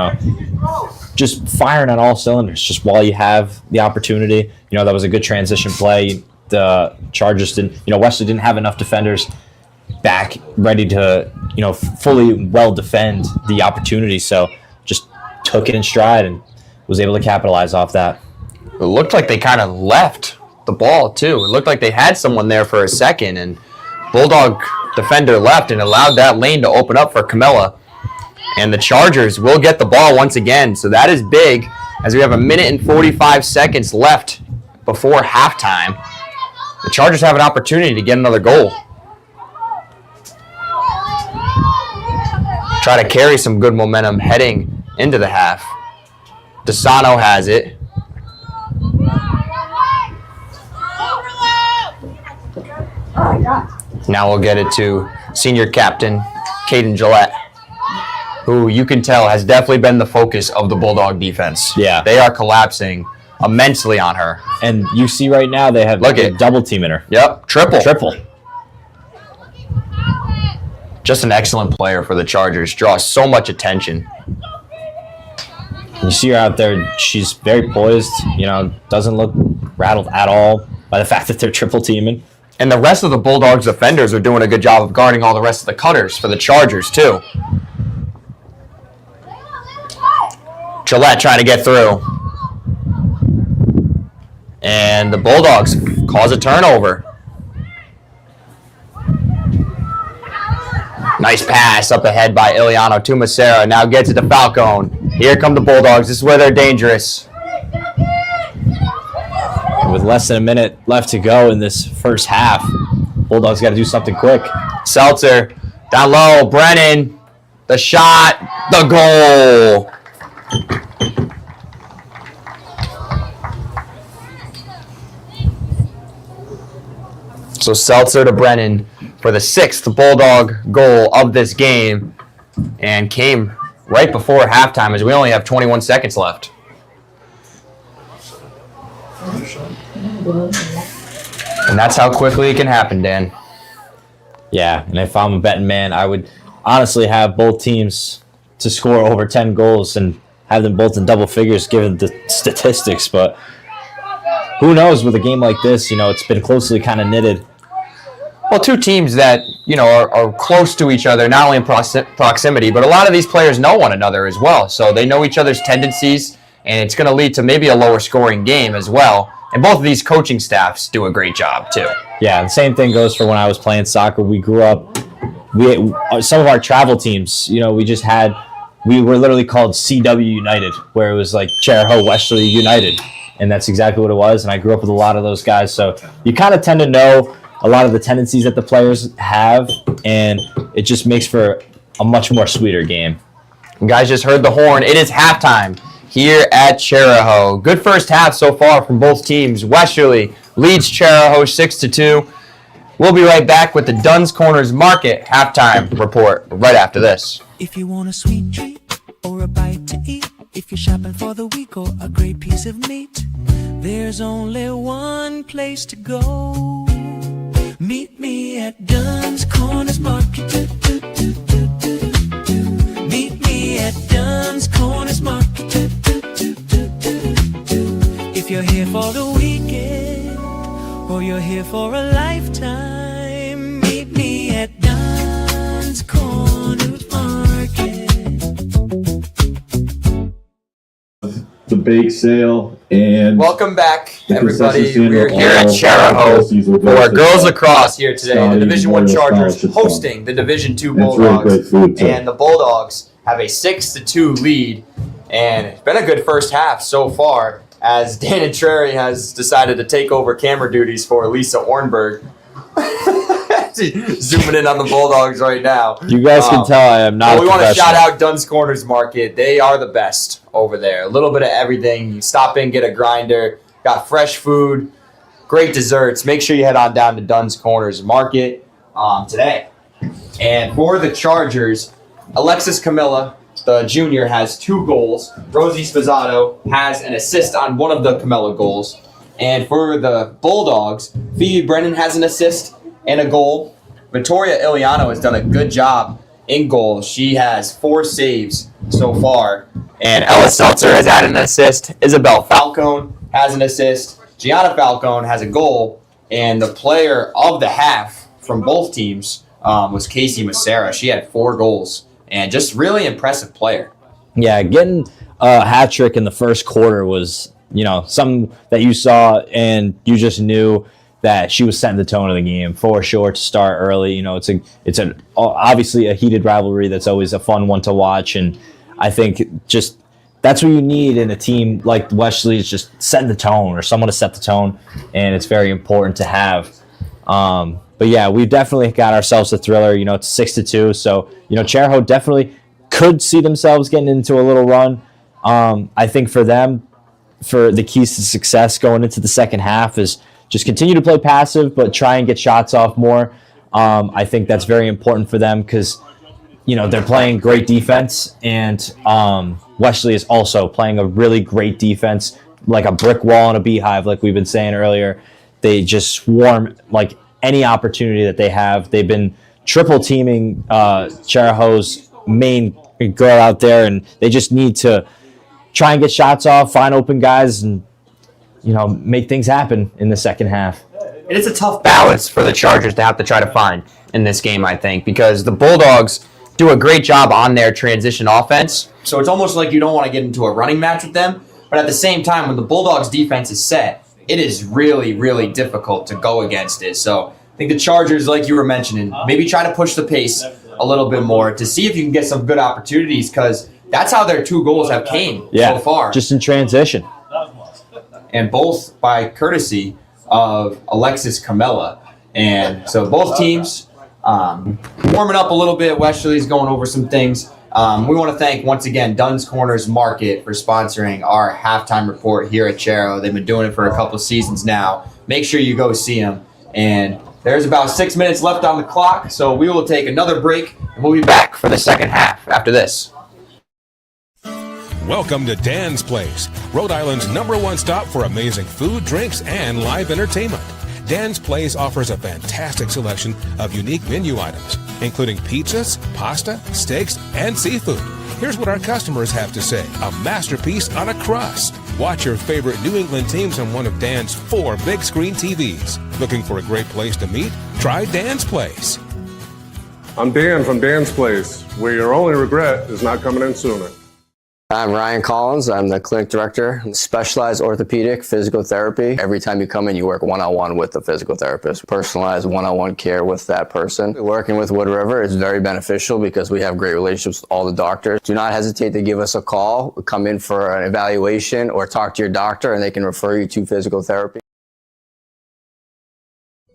[SPEAKER 4] just firing on all cylinders, just while you have the opportunity. That was a good transition play. The Chargers didn't, Wesley didn't have enough defenders back ready to, fully well defend the opportunity. So just took it in stride and was able to capitalize off that.
[SPEAKER 3] It looked like they kind of left the ball too. It looked like they had someone there for a second, and Bulldog defender left and allowed that lane to open up for Camilla. And the Chargers will get the ball once again. So that is big, as we have 1 minute and 45 seconds left before halftime. The Chargers have an opportunity to get another goal. Try to carry some good momentum heading into the half. Desano has it. Now we'll get it to senior captain Caden Gillette, who you can tell has definitely been the focus of the Bulldog defense.
[SPEAKER 4] Yeah.
[SPEAKER 3] They are collapsing immensely on her.
[SPEAKER 4] And you see right now they have a double teaming her.
[SPEAKER 3] Yep, triple. Just an excellent player for the Chargers. Draws so much attention.
[SPEAKER 4] You see her out there, she's very poised, doesn't look rattled at all by the fact that they're triple teaming.
[SPEAKER 3] And the rest of the Bulldogs defenders are doing a good job of guarding all the rest of the cutters for the Chargers too. Gillette trying to get through. And the Bulldogs cause a turnover. Nice pass up ahead by Iliano to Macera. Now gets it to Falcone. Here come the Bulldogs. This is where they're dangerous.
[SPEAKER 4] And with less than a minute left to go in this first half, Bulldogs got to do something quick. Seltzer, down low, Brennan, the shot, the goal. So Seltzer to Brennan for the 6th Bulldog goal of this game, and came right before halftime as we only have 21 seconds left. And that's how quickly it can happen, Dan. Yeah, and if I'm a betting man, I would honestly have both teams to score over 10 goals and have them both in double figures given the statistics. But who knows with a game like this, it's been closely kind of knitted. Well, two teams that, are close to each other, not only in proximity, but a lot of these players know one another as well. So they know each other's tendencies, and it's going to lead to maybe a lower scoring game as well. And both of these coaching staffs do a great job, too. Yeah, the same thing goes for when I was playing soccer. We grew up, some of our travel teams, we were literally called CW United, where it was like Chariho, Westerly United. And that's exactly what it was. And I grew up with a lot of those guys. So you kind of tend to know a lot of the tendencies that the players have, and it just makes for a much more sweeter game. You guys just heard the horn. It is halftime here at Chariho. Good first half so far from both teams. Westerly leads Chariho 6-2. We'll be right back with the Duns Corners Market halftime report right after this.
[SPEAKER 13] If you want a sweet treat or a bite to eat, if you're shopping for the week or a great piece of meat, there's only one place to go. Meet me at Duns Corners Market. Meet me at Duns Corners Market. If you're here for the weekend or you're here for a lifetime, meet me at Duns Corners Market.
[SPEAKER 1] The bake sale and
[SPEAKER 3] welcome back,
[SPEAKER 1] the
[SPEAKER 3] everybody.
[SPEAKER 1] concession stand
[SPEAKER 3] We're
[SPEAKER 1] are
[SPEAKER 3] here at
[SPEAKER 1] all
[SPEAKER 3] Chariho
[SPEAKER 1] proceeds will go
[SPEAKER 3] for
[SPEAKER 1] to
[SPEAKER 3] girls lacrosse here today. The
[SPEAKER 1] Scotty
[SPEAKER 3] Division One
[SPEAKER 1] Memorial
[SPEAKER 3] Chargers
[SPEAKER 1] Scholarship Fund.
[SPEAKER 3] hosting the Division Two
[SPEAKER 1] And it's really
[SPEAKER 3] Bulldogs,
[SPEAKER 1] great food, too.
[SPEAKER 3] and the Bulldogs have a 6-2 lead. And it's been a good first half so far, as Dan and Trary has decided to take over camera duties for Lisa Ornberg. Zooming in on the Bulldogs right now.
[SPEAKER 4] You guys can tell I am not a
[SPEAKER 3] we want to
[SPEAKER 4] professional.
[SPEAKER 3] shout out Duns Corners Market. They are the best over there. A little bit of everything. You stop in, get a grinder. Got fresh food, great desserts. Make sure you head on down to Duns Corners Market today. And for the Chargers, Alexis Camilla, the junior, has 2 goals. Rosie Spazzato has an assist on one of the Camilla goals. And for the Bulldogs, Phoebe Brennan has an assist and a goal. Victoria Iliano has done a good job in goal. She has 4 saves so far. And Ella Seltzer has had an assist. Isabel Falcone has an assist. Gianna Falcone has a goal. And the player of the half from both teams was Casey Massera. She had 4 goals. And just really impressive player.
[SPEAKER 4] Yeah, getting a hat trick in the first quarter was, something that you saw and you just knew that she was setting the tone of the game for sure to start early. It's obviously a heated rivalry that's always a fun one to watch, and I think just that's what you need in a team like Westerly, is just setting the tone, or someone to set the tone, and it's very important to have. But yeah, we've definitely got ourselves a thriller. It's 6-2, so Chariho definitely could see themselves getting into a little run. I think for them, for the keys to success going into the second half is just continue to play passive, but try and get shots off more. I think that's very important for them because, they're playing great defense, and Westerly is also playing a really great defense, like a brick wall and a beehive, like we've been saying earlier. They just swarm like any opportunity that they have. They've been triple teaming Chariho's main girl out there, and they just need to try and get shots off, find open guys, and make things happen in the second half.
[SPEAKER 3] And it's a tough balance for the Chargers to have to try to find in this game, I think, because the Bulldogs do a great job on their transition offense. So it's almost like you don't want to get into a running match with them. But at the same time, when the Bulldogs defense is set, it is really, really difficult to go against it. So I think the Chargers, like you were mentioning, maybe try to push the pace a little bit more to see if you can get some good opportunities, because that's how their 2 goals have came so far.
[SPEAKER 4] Just in transition.
[SPEAKER 3] And both by courtesy of Alexis Camella. And so both teams warming up a little bit. Westerly's going over some things. We want to thank once again Dunn's Corners Market for sponsoring our halftime report here at Chariho. They've been doing it for a couple seasons now. Make sure you go see them. And there's about 6 minutes left on the clock, so we will take another break, and we'll be back for the second half after this.
[SPEAKER 14] Welcome to Dan's Place, Rhode Island's #1 stop for amazing food, drinks, and live entertainment. Dan's Place offers a fantastic selection of unique menu items, including pizzas, pasta, steaks, and seafood. Here's what our customers have to say: a masterpiece on a crust. Watch your favorite New England teams on one of Dan's 4 big screen TVs. Looking for a great place to meet? Try Dan's Place.
[SPEAKER 15] I'm Dan from Dan's Place, where your only regret is not coming in sooner.
[SPEAKER 11] I'm Ryan Collins. I'm the clinic director, specialized orthopedic physical therapy. Every time you come in, you work one-on-one with the physical therapist. Personalized one-on-one care with that person. Working with Wood River is very beneficial because we have great relationships with all the doctors. Do not hesitate to give us a call, come in for an evaluation, or talk to your doctor, and they can refer you to physical therapy.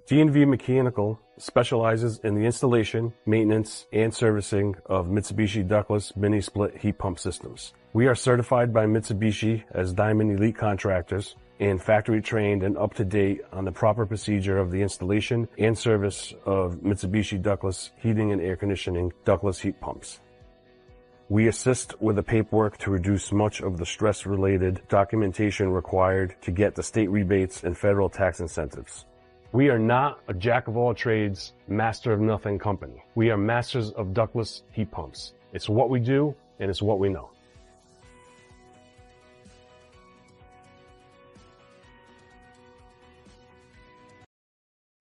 [SPEAKER 16] D&V Mechanical specializes in the installation, maintenance, and servicing of Mitsubishi ductless mini-split heat pump systems. We are certified by Mitsubishi as Diamond Elite Contractors and factory trained and up to date on the proper procedure of the installation and service of Mitsubishi ductless heating and air conditioning ductless heat pumps. We assist with the paperwork to reduce much of the stress-related documentation required to get the state rebates and federal tax incentives. We are not a jack-of-all-trades, master-of-nothing company. We are masters of ductless heat pumps. It's what we do, and it's what we know.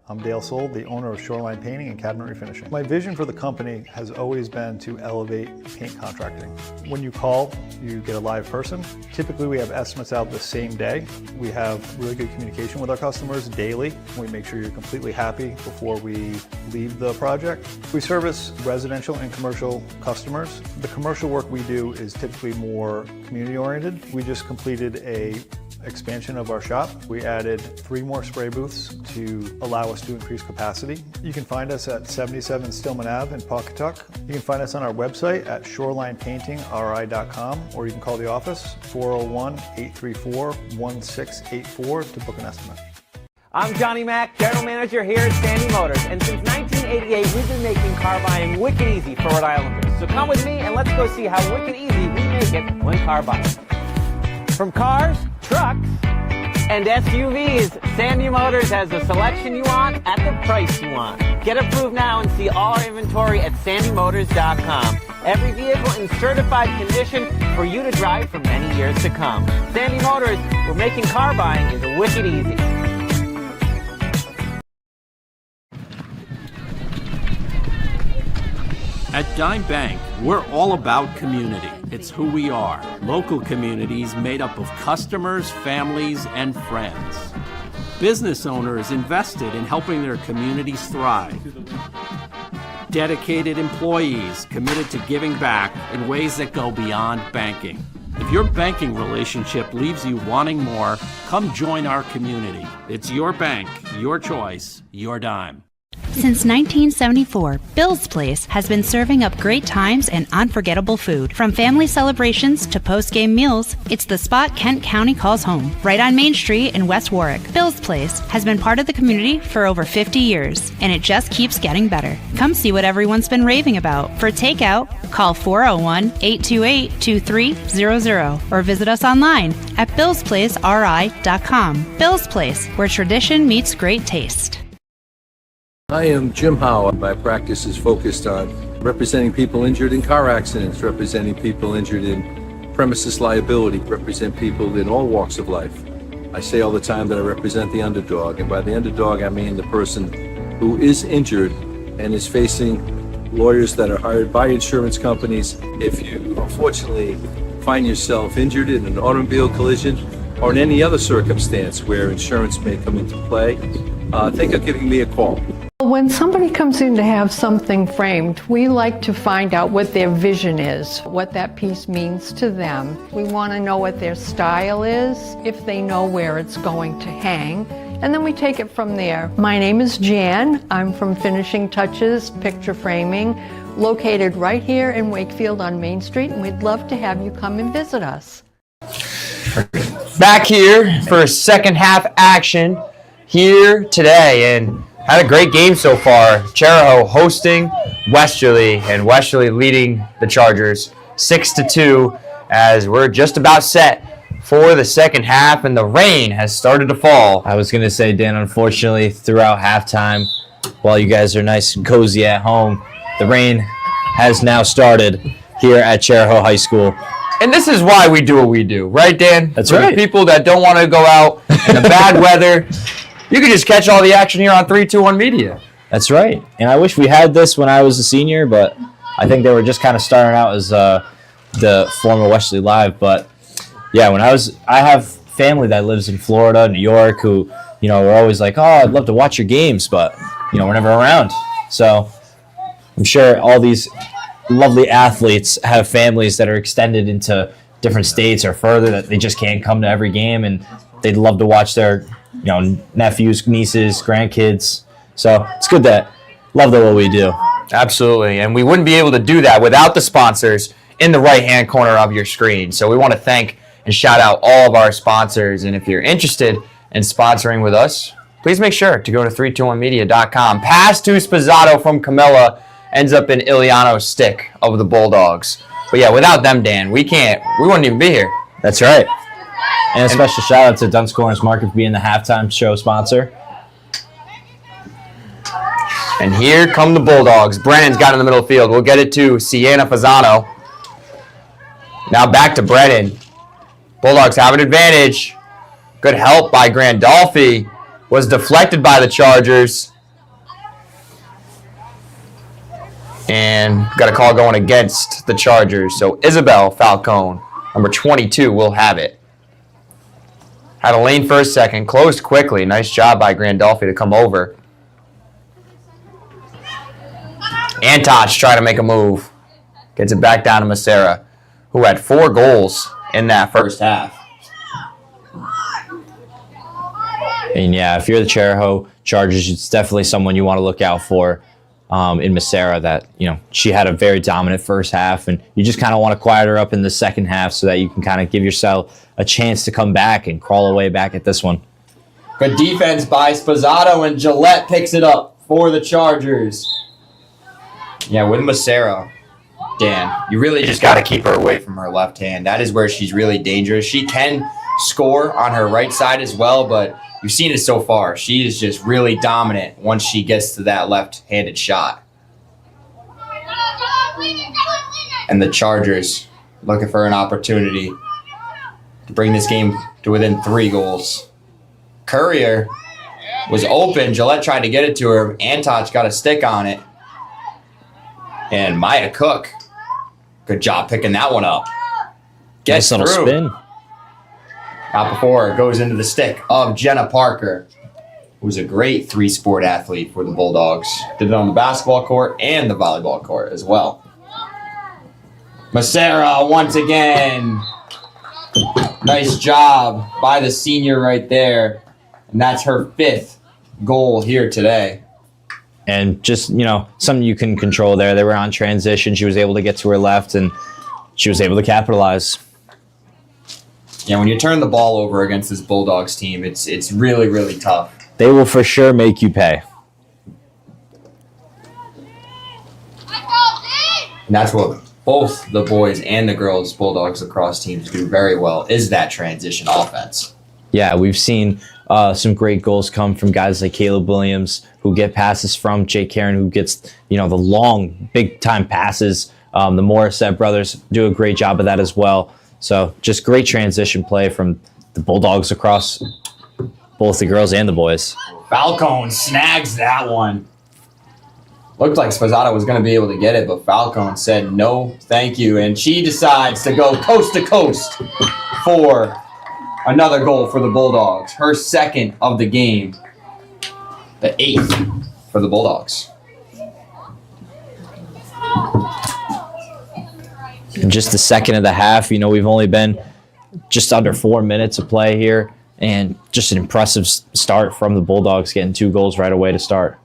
[SPEAKER 17] I'm Dale Soul, the owner of Shoreline Painting and Cabinet Refinishing. My vision for the company has always been to elevate paint contracting. When you call, you get a live person. Typically, we have estimates out the same day. We have really good communication with our customers daily. We make sure you're completely happy before we leave the project. We service residential and commercial customers. The commercial work we do is typically more community-oriented. We just completed a expansion of our shop. We added 3 more spray booths to allow us to increase capacity. You can find us at 77 Stillman Ave in Pawcatuck. You can find us on our website at shorelinepaintingri.com, or you can call the office 401-834-1684 to book an estimate.
[SPEAKER 18] I'm Johnny Mack, General Manager here at Sandy Motors, and since 1988 we've been making car buying wicked easy for Rhode Islanders. So come with me and let's go see how wicked easy we make it when car buying. From cars, trucks, and SUVs, Sandy Motors has the selection you want at the price you want. Get approved now and see all our inventory at sandymotors.com. Every vehicle in certified condition for you to drive for many years to come. Sandy Motors, we're making car buying is wicked easy.
[SPEAKER 19] At Dime Bank, we're all about community. It's who we are. Local communities made up of customers, families, and friends. Business owners invested in helping their communities thrive. Dedicated employees committed to giving back in ways that go beyond banking. If your banking relationship leaves you wanting more, come join our community. It's your bank, your choice, your dime.
[SPEAKER 20] Since 1974, Bill's Place has been serving up great times and unforgettable food. From family celebrations to post-game meals, it's the spot Kent County calls home, right on Main Street in West Warwick. Bill's Place has been part of the community for over 50 years, and it just keeps getting better. Come see what everyone's been raving about. For takeout, call 401-828-2300 or visit us online at billsplaceri.com. Bill's Place, where tradition meets great taste.
[SPEAKER 21] I am Jim Howe. My practice is focused on representing people injured in car accidents, representing people injured in premises liability, represent people in all walks of life. I say all the time that I represent the underdog, and by the underdog I mean the person who is injured and is facing lawyers that are hired by insurance companies. If you unfortunately find yourself injured in an automobile collision or in any other circumstance where insurance may come into play, think of giving me a call.
[SPEAKER 22] When somebody comes in to have something framed, we like to find out what their vision is, what that piece means to them. We want to know what their style is, if they know where it's going to hang, and then we take it from there. My name is Jan. I'm from Finishing Touches Picture Framing, located right here in Wakefield on Main Street, and we'd love to have you come and visit us.
[SPEAKER 3] Back here for second half action here today, and had a great game so far. Chariho hosting Westerly, and Westerly leading the Chargers 6-2 as we're just about set for the second half, and the rain has started to fall.
[SPEAKER 4] I was going to say, Dan, unfortunately, throughout halftime, while you guys are nice and cozy at home, the rain has now started here at Chariho High School.
[SPEAKER 3] And this is why we do what we do, right, Dan?
[SPEAKER 4] That's
[SPEAKER 3] For
[SPEAKER 4] right.
[SPEAKER 3] the people that don't want to go out in the bad weather, you can just catch all the action here on 321 Media.
[SPEAKER 4] That's right. And I wish we had this when I was a senior, but I think they were just kind of starting out as the former Westerly Live. But yeah, I have family that lives in Florida, New York, who, are always like, oh, I'd love to watch your games, but, we're never around. So I'm sure all these lovely athletes have families that are extended into different states or further that they just can't come to every game, and they'd love to watch their, nephews, nieces, grandkids. So it's good that love what we do.
[SPEAKER 3] Absolutely, and we wouldn't be able to do that without the sponsors in the right-hand corner of your screen. So we want to thank and shout out all of our sponsors, and if you're interested in sponsoring with us, please make sure to go to 321media.com. Pass to Spazzato from Camilla ends up in Iliano's stick of the Bulldogs. But yeah, without them, Dan, we wouldn't even be here.
[SPEAKER 4] That's right. And a special shout out to Duns Corners Market for being the halftime show sponsor.
[SPEAKER 3] And here come the Bulldogs. Brennan's got in the middle of the field. We'll get it to Sienna Fasano. Now back to Brennan. Bulldogs have an advantage. Good help by Grandolphy. Was deflected by the Chargers. And got a call going against the Chargers. So Isabel Falcone, number 22, will have it. Had a lane for a second. Closed quickly. Nice job by Grandolphy to come over. Antoch trying to make a move. Gets it back down to Macera, who had 4 goals in that first half.
[SPEAKER 4] And yeah, if you're the Chariho Chargers, it's definitely someone you want to look out for in Macera. That she had a very dominant first half, and you just kind of want to quiet her up in the second half so that you can kind of give yourself a chance to come back and crawl away back at this one.
[SPEAKER 3] Good defense by Spazzato, and Gillette picks it up for the Chargers. Yeah, with Macera, Dan, you really just got to keep her away from her left hand. That is where she's really dangerous. She can score on her right side as well, but you've seen it so far. She is just really dominant once she gets to that left-handed shot. And the Chargers looking for an opportunity to bring this game to within 3 goals. Courier was open. Gillette tried to get it to her. Antoch got a stick on it. And Maya Cook, good job picking that one up. Gets
[SPEAKER 4] nice little
[SPEAKER 3] through.
[SPEAKER 4] spin.
[SPEAKER 3] Not before it goes into the stick of Jenna Parker, who's a great 3-sport athlete for the Bulldogs. Did it on the basketball court and the volleyball court as well. Macera once again. Nice job by the senior right there. And that's her 5th goal here today.
[SPEAKER 4] And just, something you can control there. They were on transition. She was able to get to her left, and she was able to capitalize.
[SPEAKER 3] Yeah, when you turn the ball over against this Bulldogs team, it's really, really tough.
[SPEAKER 4] They will for sure make you pay.
[SPEAKER 3] And that's what both the boys and the girls Bulldogs lacrosse teams do very well, is that transition offense.
[SPEAKER 4] Yeah, we've seen some great goals come from guys like Caleb Williams, who get passes from Jake Karen, who gets, the long, big-time passes. The Morissette brothers do a great job of that as well. So just great transition play from the Bulldogs across both the girls and the boys.
[SPEAKER 3] Falcone snags that one. Looked like Spazzato was going to be able to get it, but Falcone said no, thank you. And she decides to go coast to coast for another goal for the Bulldogs. Her 2nd of the game. The 8th for the Bulldogs.
[SPEAKER 4] In just the second of the half, we've only been just under 4 minutes of play here. And just an impressive start from the Bulldogs, getting 2 goals right away to start.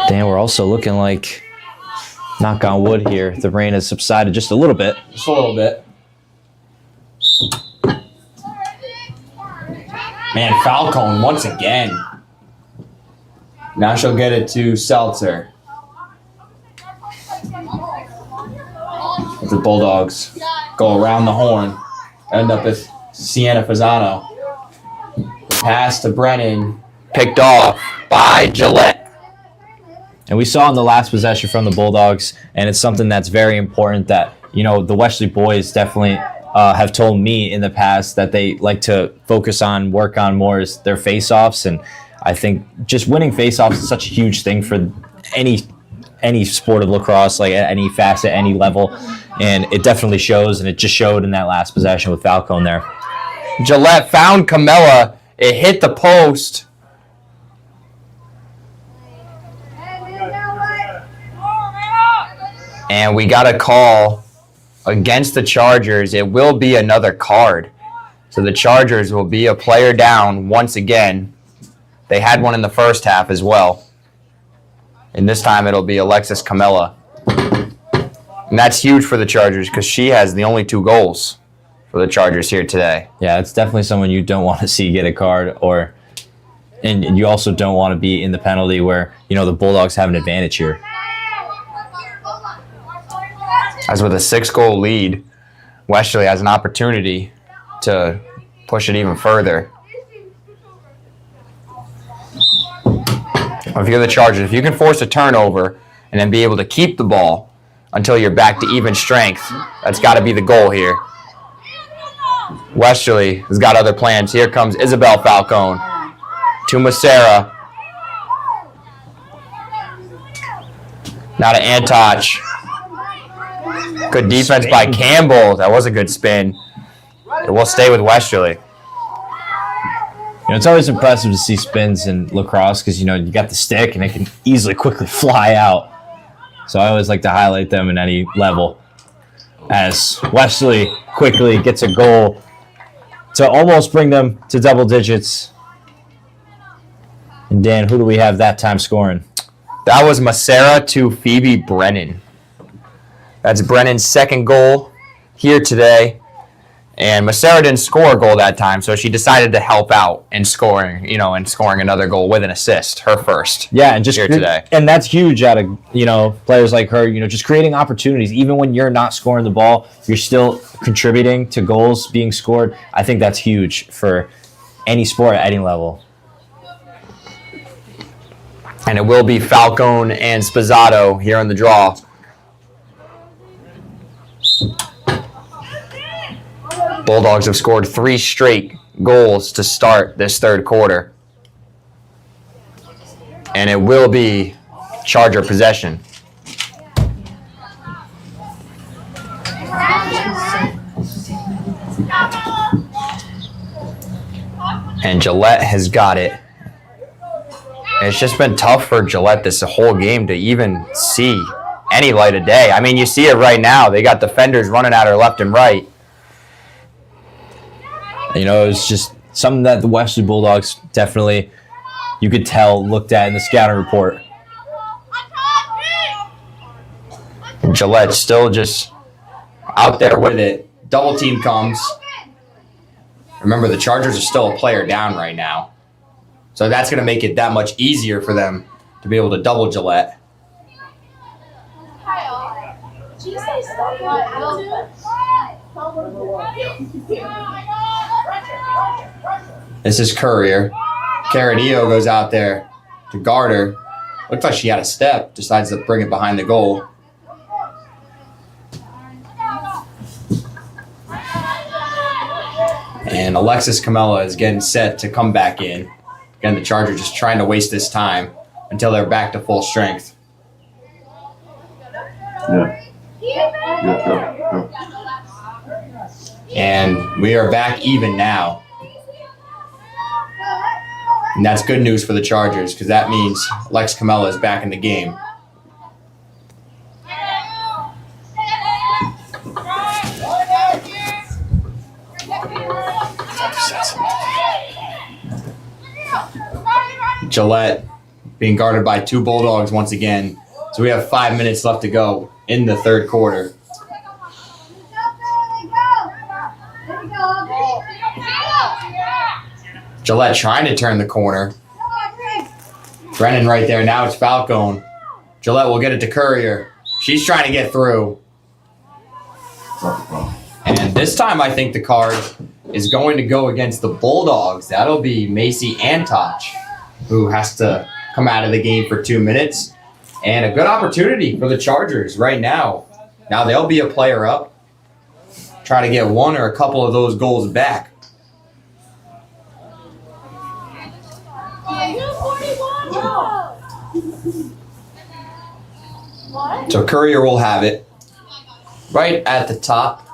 [SPEAKER 4] Dan, we're also looking like, knock on wood here, the rain has subsided just a little bit.
[SPEAKER 3] Just a little bit. Man, Falcone once again. Now she'll get it to Seltzer. The Bulldogs go around the horn. End up with Sienna Fasano. Pass to Brennan. Picked off by Gillette.
[SPEAKER 4] And we saw in the last possession from the Bulldogs, and it's something that's very important that, you know, the Westerly boys definitely have told me in the past that they like to focus on, work on more is their face-offs. And I think just winning face-offs is such a huge thing for any sport of lacrosse, like at any facet, any level. And it definitely shows, and it just showed in that last possession with Falcone there.
[SPEAKER 3] Gillette found Camilla. It hit the post. And we got a call against the Chargers. It will be another card. So the Chargers will be a player down once again. They had one in the first half as well. And this time it'll be Alexis Camilla. And that's huge for the Chargers because she has the only 2 goals for the Chargers here today.
[SPEAKER 4] Yeah, it's definitely someone you don't want to see get a card, and you also don't want to be in the penalty where, you know, the Bulldogs have an advantage here.
[SPEAKER 3] As with a 6-goal lead, Westerly has an opportunity to push it even further. If you're the Chargers, if you can force a turnover and then be able to keep the ball until you're back to even strength, that's got to be the goal here. Westerly has got other plans. Here comes Isabel Falcone to Macera. Now to Antoch. Good defense by Campbell. That was a good spin. It will stay with Westerly.
[SPEAKER 4] You know, it's always impressive to see spins in lacrosse because, you know, you got the stick and it can easily quickly fly out. So I always like to highlight them in any level. As Westerly quickly gets a goal to almost bring them to double digits. And Dan, who do we have that time scoring?
[SPEAKER 3] That was Macera to Phoebe Brennan. That's Brennan's 2nd goal here today. And Macera didn't score a goal that time, so she decided to help out in scoring, scoring another goal with an assist, her first.
[SPEAKER 4] Yeah, and just
[SPEAKER 3] here today.
[SPEAKER 4] And that's huge out of, players like her, just creating opportunities. Even when you're not scoring the ball, you're still contributing to goals being scored. I think that's huge for any sport at any level.
[SPEAKER 3] And it will be Falcone and Spazzato here on the draw. Bulldogs have scored 3 straight goals to start this 3rd quarter. And it will be Charger possession. And Gillette has got it. And it's just been tough for Gillette this whole game to even see any light of day. I mean, you see it right now. They got defenders running at her left and right.
[SPEAKER 4] You know, it's just something that the Westerly Bulldogs definitely, you could tell, looked at in the scouting report.
[SPEAKER 3] Gillette still just out there with it. Double team comes. Remember, the Chargers are still a player down right now. So that's going to make it that much easier for them to be able to double Gillette. This is Courier. Chariho goes out there to guard her. Looks like she had a step. Decides to bring it behind the goal. And Alexis Camilla is getting set to come back in. Again, the Chargers just trying to waste this time until they're back to full strength. And we are back even now. And that's good news for the Chargers because that means Lex Camilla is back in the game. Gillette being guarded by two Bulldogs once again. So we have 5 minutes left to go in the third quarter. Gillette trying to turn the corner. Brennan right there. Now it's Falcone. Gillette will get it to Courier. She's trying to get through. And this time I think the card is going to go against the Bulldogs. That'll be Macy Antoch, who has to come out of the game for 2 minutes. And a good opportunity for the Chargers right now. Now they'll be a player up. Try to get one or a couple of those goals back. So Courier will have it right at the top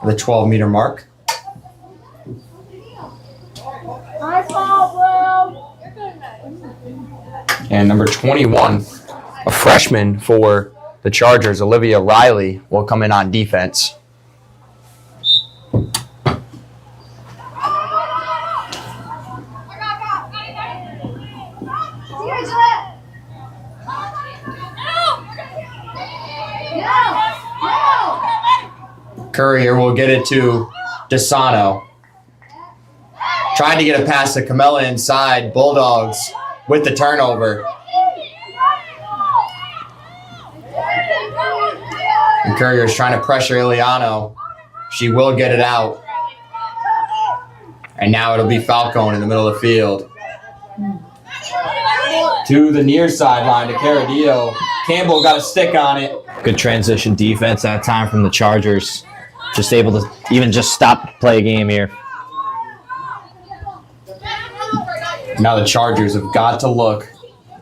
[SPEAKER 3] of the 12-meter mark. And number 21, a freshman for the Chargers, Olivia Riley, will come in on defense. Courier will get it to Desano. Trying to get a pass to Camella inside. Bulldogs with the turnover. And Courier is trying to pressure Iliano. She will get it out. And now it'll be Falcone in the middle of the field. To the near sideline to Caradillo. Campbell got a stick on it.
[SPEAKER 4] Good transition defense that time from the Chargers. Just able to even just stop play a game here.
[SPEAKER 3] Now the Chargers have got to look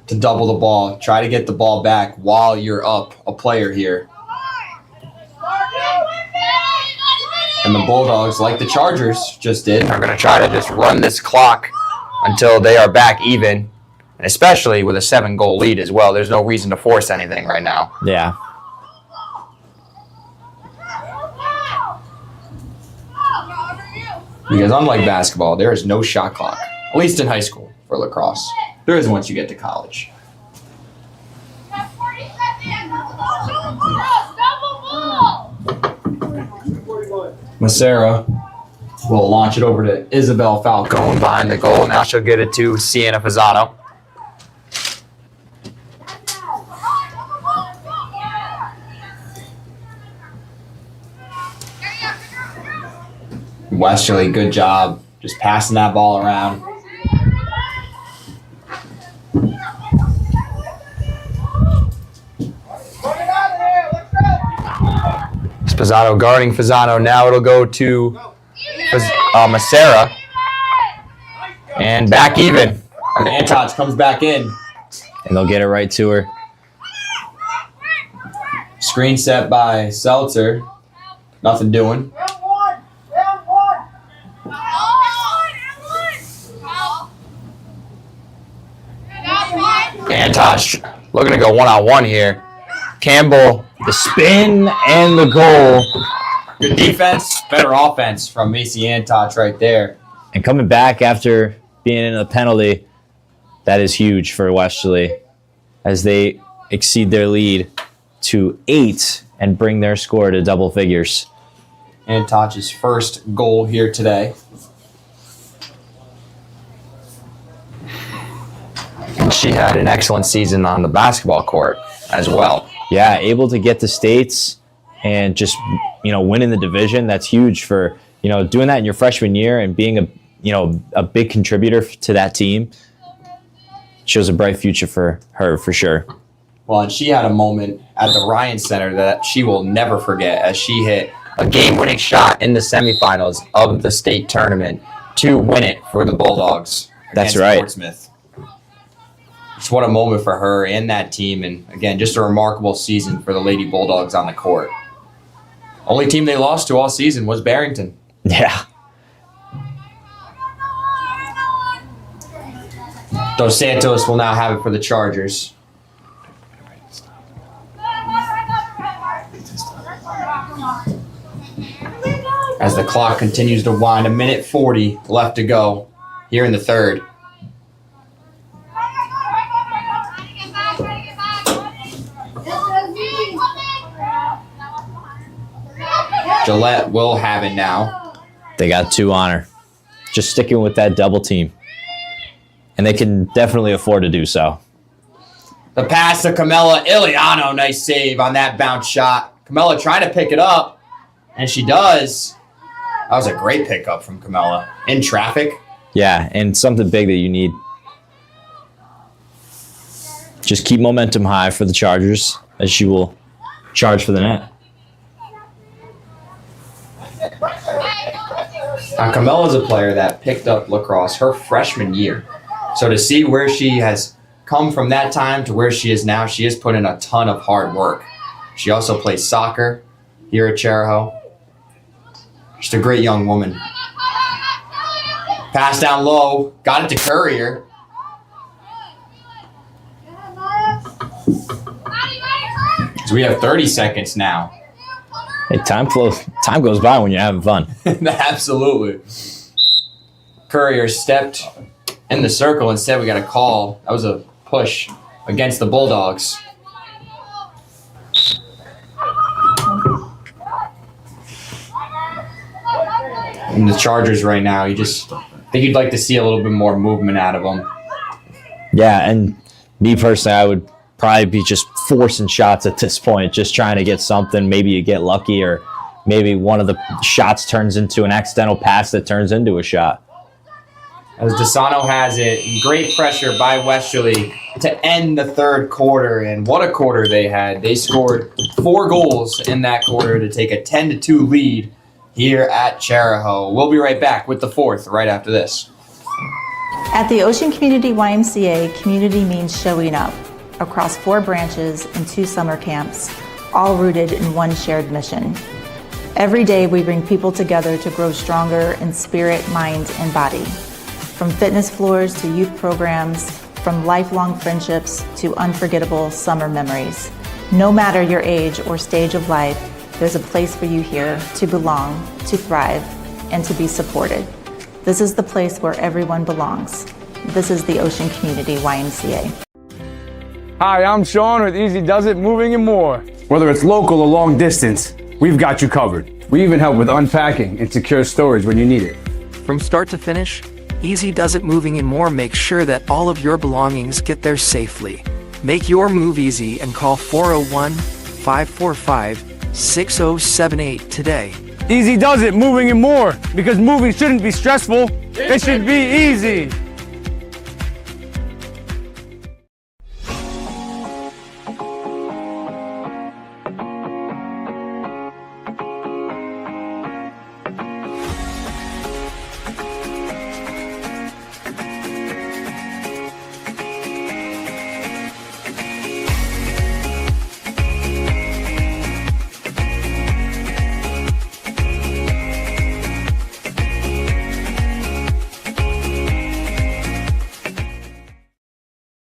[SPEAKER 3] to double the ball. Try to get the ball back while you're up a player here. And the Bulldogs, like the Chargers just did, are going to try to just run this clock until they are back even. And especially with a 7-goal lead as well. There's no reason to force anything right now.
[SPEAKER 4] Yeah.
[SPEAKER 3] Because unlike basketball, there is no shot clock, at least in high school for lacrosse. There is once you get to college. Macera will launch it over to Isabel Falcone behind the goal. Now she'll get it to Sienna Fasano. Westerly, good job just passing that ball around. Fasano guarding Fasano. Now it'll go to Macera. And back even. And Antoch comes back in.
[SPEAKER 4] And they'll get it right to her.
[SPEAKER 3] Screen set by Seltzer. Nothing doing. Antoch looking to go one-on-one here. Campbell, the spin and the goal. Good defense, better offense from Macy Antoch right there.
[SPEAKER 4] And coming back after being in a penalty, that is huge for Westerly as they exceed their lead to 8 and bring their score to double figures.
[SPEAKER 3] Antoch's first goal here today. She had an excellent season on the basketball court as well.
[SPEAKER 4] Yeah, able to get to states and just, winning the division. That's huge for, doing that in your freshman year and being a big contributor to that team. Shows a bright future for her, for sure.
[SPEAKER 3] Well, and she had a moment at the Ryan Center that she will never forget as she hit a game-winning shot in the semifinals of the state tournament to win it for the Bulldogs.
[SPEAKER 4] That's right.
[SPEAKER 3] Portsmouth. Just what a moment for her and that team. And again, just a remarkable season for the Lady Bulldogs on the court. Only team they lost to all season was Barrington.
[SPEAKER 4] Yeah.
[SPEAKER 3] Dos Santos will now have it for the Chargers. As the clock continues to wind, 1:40 left to go here in the third. Gillette will have it now.
[SPEAKER 4] They got 2 on her. Just sticking with that double team. And they can definitely afford to do so.
[SPEAKER 3] The pass to Camilla Iliano. Nice save on that bounce shot. Camilla trying to pick it up, and she does. That was a great pickup from Camilla. In traffic.
[SPEAKER 4] Yeah, and something big that you need. Just keep momentum high for the Chargers as she will charge for the net.
[SPEAKER 3] Now, Camilla's a player that picked up lacrosse her freshman year. So to see where she has come from that time to where she is now, she has put in a ton of hard work. She also plays soccer here at Chariho. Just a great young woman. Pass down low, got it to Courier. So we have 30 seconds now.
[SPEAKER 4] Hey, time goes by when you're having fun.
[SPEAKER 3] Absolutely. Courier stepped in the circle. Instead, we got a call. That was a push against the Bulldogs. And the Chargers right now, I think you'd like to see a little bit more movement out of them.
[SPEAKER 4] Yeah, and me personally, I would probably be just forcing shots at this point, just trying to get something. Maybe you get lucky, or maybe one of the shots turns into an accidental pass that turns into a shot.
[SPEAKER 3] As DeSano has it, great pressure by Westerly to end the third quarter, and what a quarter they had. They scored 4 goals in that quarter to take a 10-2 lead here at Chariho. We'll be right back with the fourth right after this.
[SPEAKER 2] At the Ocean Community YMCA, community means showing up across 4 branches and 2 summer camps, all rooted in one shared mission. Every day we bring people together to grow stronger in spirit, mind, and body. From fitness floors to youth programs, from lifelong friendships to unforgettable summer memories. No matter your age or stage of life, there's a place for you here to belong, to thrive, and to be supported. This is the place where everyone belongs. This is the Ocean Community YMCA.
[SPEAKER 6] Hi, I'm Sean with Easy Does It Moving and More. Whether it's local or long distance, we've got you covered. We even help with unpacking and secure storage when you need it.
[SPEAKER 23] From start to finish, Easy Does It Moving and More makes sure that all of your belongings get there safely. Make your move easy and call 401-545-6078 today.
[SPEAKER 6] Easy Does It Moving and More, because moving shouldn't be stressful, it should be easy.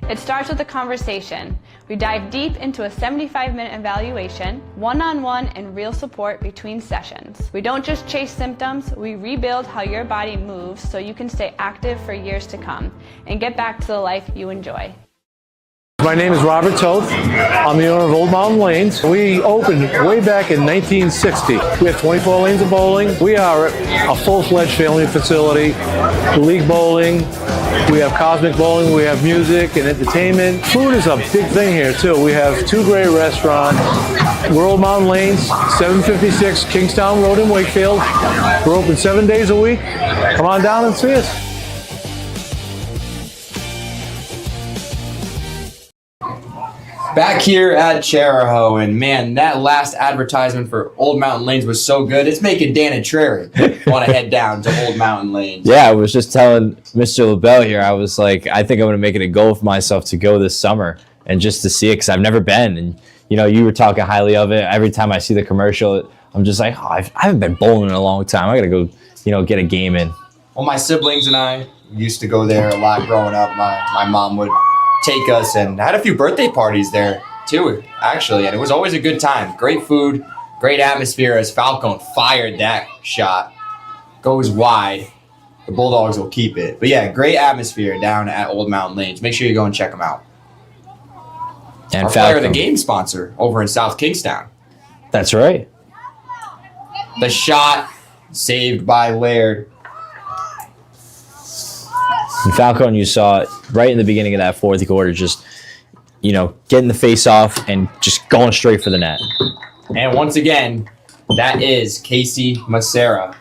[SPEAKER 24] It starts with a conversation. We dive deep into a 75-minute evaluation, one-on-one and real support between sessions. We don't just chase symptoms, we rebuild how your body moves so you can stay active for years to come and get back to the life you enjoy.
[SPEAKER 12] My name is Robert Toth. I'm the owner of Old Mountain Lanes. We opened way back in 1960. We have 24 lanes of bowling. We are a full-fledged family facility. League bowling. We have cosmic bowling. We have music and entertainment. Food is a big thing here, too. We have 2 great restaurants. We're Old Mountain Lanes, 756 Kingstown Road in Wakefield. We're open 7 days a week. Come on down and see us.
[SPEAKER 3] Back here at Chariho, and man, that last advertisement for Old Mountain Lanes was so good. It's making Dan and Trary want to head down to Old Mountain Lanes.
[SPEAKER 4] Yeah, I was just telling Mr. LaBelle here, I was like, I think I'm going to make it a goal for myself to go this summer and just to see it, because I've never been. And, you know, you were talking highly of it. Every time I see the commercial, I'm just like, I haven't been bowling in a long time. I got to go, you know, get a game in.
[SPEAKER 3] Well, my siblings and I used to go there a lot growing up. My mom would take us, and I had a few birthday parties there too, actually, and it was always a good time. Great food, great atmosphere as Falcone fired that shot. Goes wide. The Bulldogs will keep it. But yeah, great atmosphere down at Old Mountain Lanes. Make sure you go and check them out.
[SPEAKER 4] And
[SPEAKER 3] our player of the game sponsor over in South Kingstown.
[SPEAKER 4] That's right.
[SPEAKER 3] The shot saved by Laird.
[SPEAKER 4] And Falcone, you saw it right in the beginning of that fourth quarter, just, getting the face off and just going straight for the net.
[SPEAKER 3] And once again, that is Casey Macera.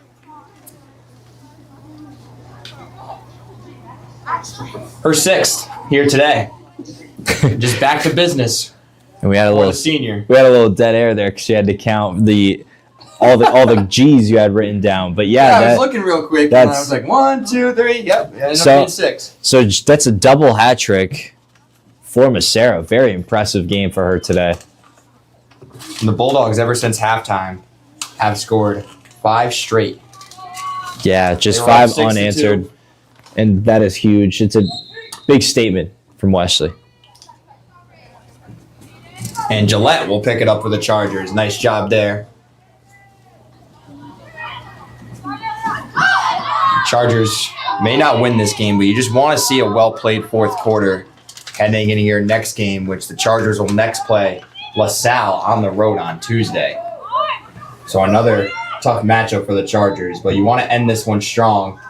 [SPEAKER 3] Her sixth here today. Just back to business.
[SPEAKER 4] And we had a
[SPEAKER 3] For
[SPEAKER 4] little
[SPEAKER 3] the senior.
[SPEAKER 4] We had a little dead air there because you had to count all the G's you had written down. But
[SPEAKER 3] I was looking real quick and I was like 1, 2, 3. Yep, it ended up being 6.
[SPEAKER 4] So that's a double hat trick for Macera. Very impressive game for her today.
[SPEAKER 3] And the Bulldogs, ever since halftime, have scored 5 straight.
[SPEAKER 4] Yeah, just
[SPEAKER 3] They were
[SPEAKER 4] 5
[SPEAKER 3] up 6-2.
[SPEAKER 4] unanswered, and that is huge. It's a big statement from Wesley.
[SPEAKER 3] And Gillette will pick it up for the Chargers. Nice job there. Chargers may not win this game, but you just want to see a well-played fourth quarter heading into your next game, which the Chargers will next play LaSalle on the road on Tuesday. So another tough matchup for the Chargers, but you want to end this one strong.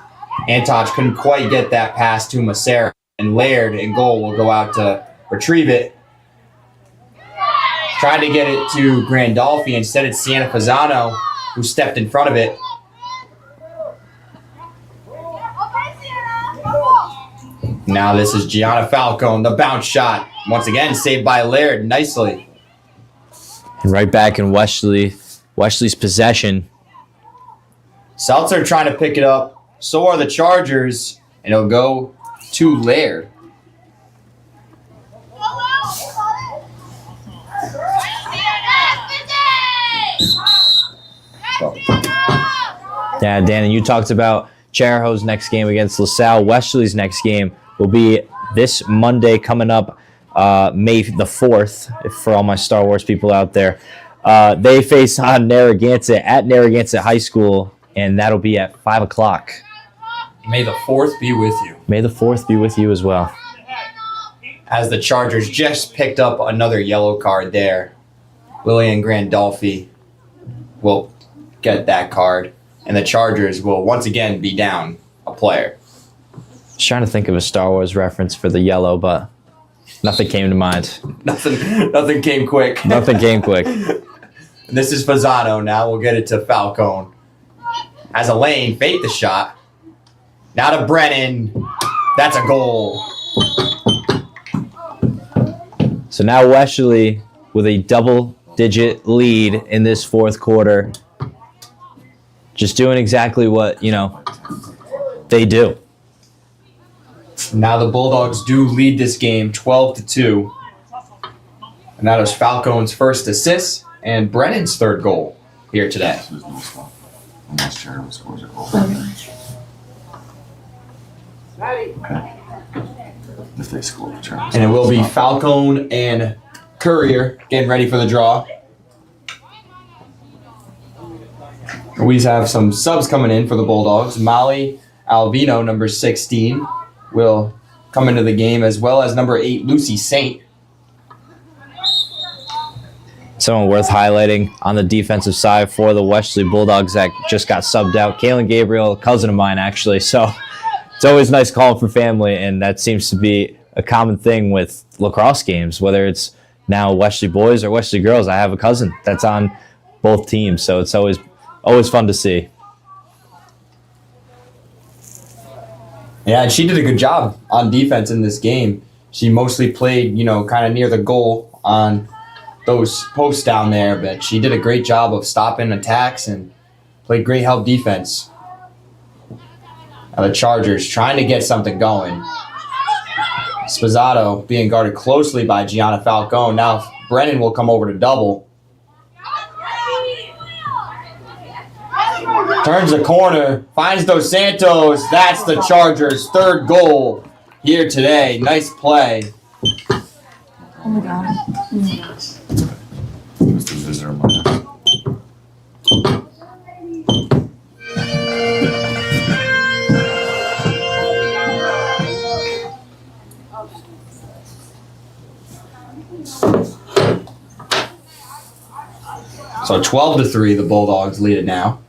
[SPEAKER 3] Antoch couldn't quite get that pass to Macera, and Laird in goal will go out to retrieve it. Tried to get it to Grandolfi. Instead, it's Sienna Fasano who stepped in front of it. Now this is Gianna Falcone, the bounce shot. Once again, saved by Laird nicely.
[SPEAKER 4] And right back in Wesley's possession.
[SPEAKER 3] Seltzer trying to pick it up. So are the Chargers, and it'll go to Laird.
[SPEAKER 4] Yeah, Dan, and you talked about Chariho's next game against LaSalle. Wesley's next game will be this Monday coming up, May the 4th, for all my Star Wars people out there. They face on Narragansett at Narragansett High School, and that'll be at 5 o'clock.
[SPEAKER 3] May the 4th be with you.
[SPEAKER 4] May the 4th be with you as well.
[SPEAKER 3] As the Chargers just picked up another yellow card there. Lillian Grandolfi will get that card, and the Chargers will once again be down a player.
[SPEAKER 4] Just trying to think of a Star Wars reference for the yellow, but nothing came to mind.
[SPEAKER 3] Nothing came quick.
[SPEAKER 4] Nothing came quick.
[SPEAKER 3] This is Fasano now. We'll get it to Falcone. Has a lane, fake the shot. Now to Brennan. That's a goal.
[SPEAKER 4] So now Wesley with a double-digit lead in this fourth quarter. Just doing exactly what, they do.
[SPEAKER 3] Now the Bulldogs do lead this game 12-2. And that is Falcone's first assist and Brennan's third goal here today.
[SPEAKER 1] Unless Chariho scores a goal. Okay. If they score, Chariho.
[SPEAKER 3] And it will be Falcone and Courier getting ready for the draw. We have some subs coming in for the Bulldogs. Molly Alvino, number 16, will come into the game, as well as number 8, Lucy Saint.
[SPEAKER 4] Someone worth highlighting on the defensive side for the Westerly Bulldogs that just got subbed out. Kaylin Gabriel, a cousin of mine, actually. So it's always nice calling for family, and that seems to be a common thing with lacrosse games, whether it's now Westerly boys or Westerly girls. I have a cousin that's on both teams, so it's always fun to see.
[SPEAKER 3] Yeah, and she did a good job on defense in this game. She mostly played, kind of near the goal on those posts down there, but she did a great job of stopping attacks and played great help defense. Now the Chargers trying to get something going. Spazzato being guarded closely by Gianna Falcone. Now Brennan will come over to double. Turns the corner, finds Dos Santos. That's the Chargers' third goal here today. Nice play.
[SPEAKER 2] Oh my God.
[SPEAKER 1] It's the visitor minus.
[SPEAKER 3] So 12-3, the Bulldogs lead it now.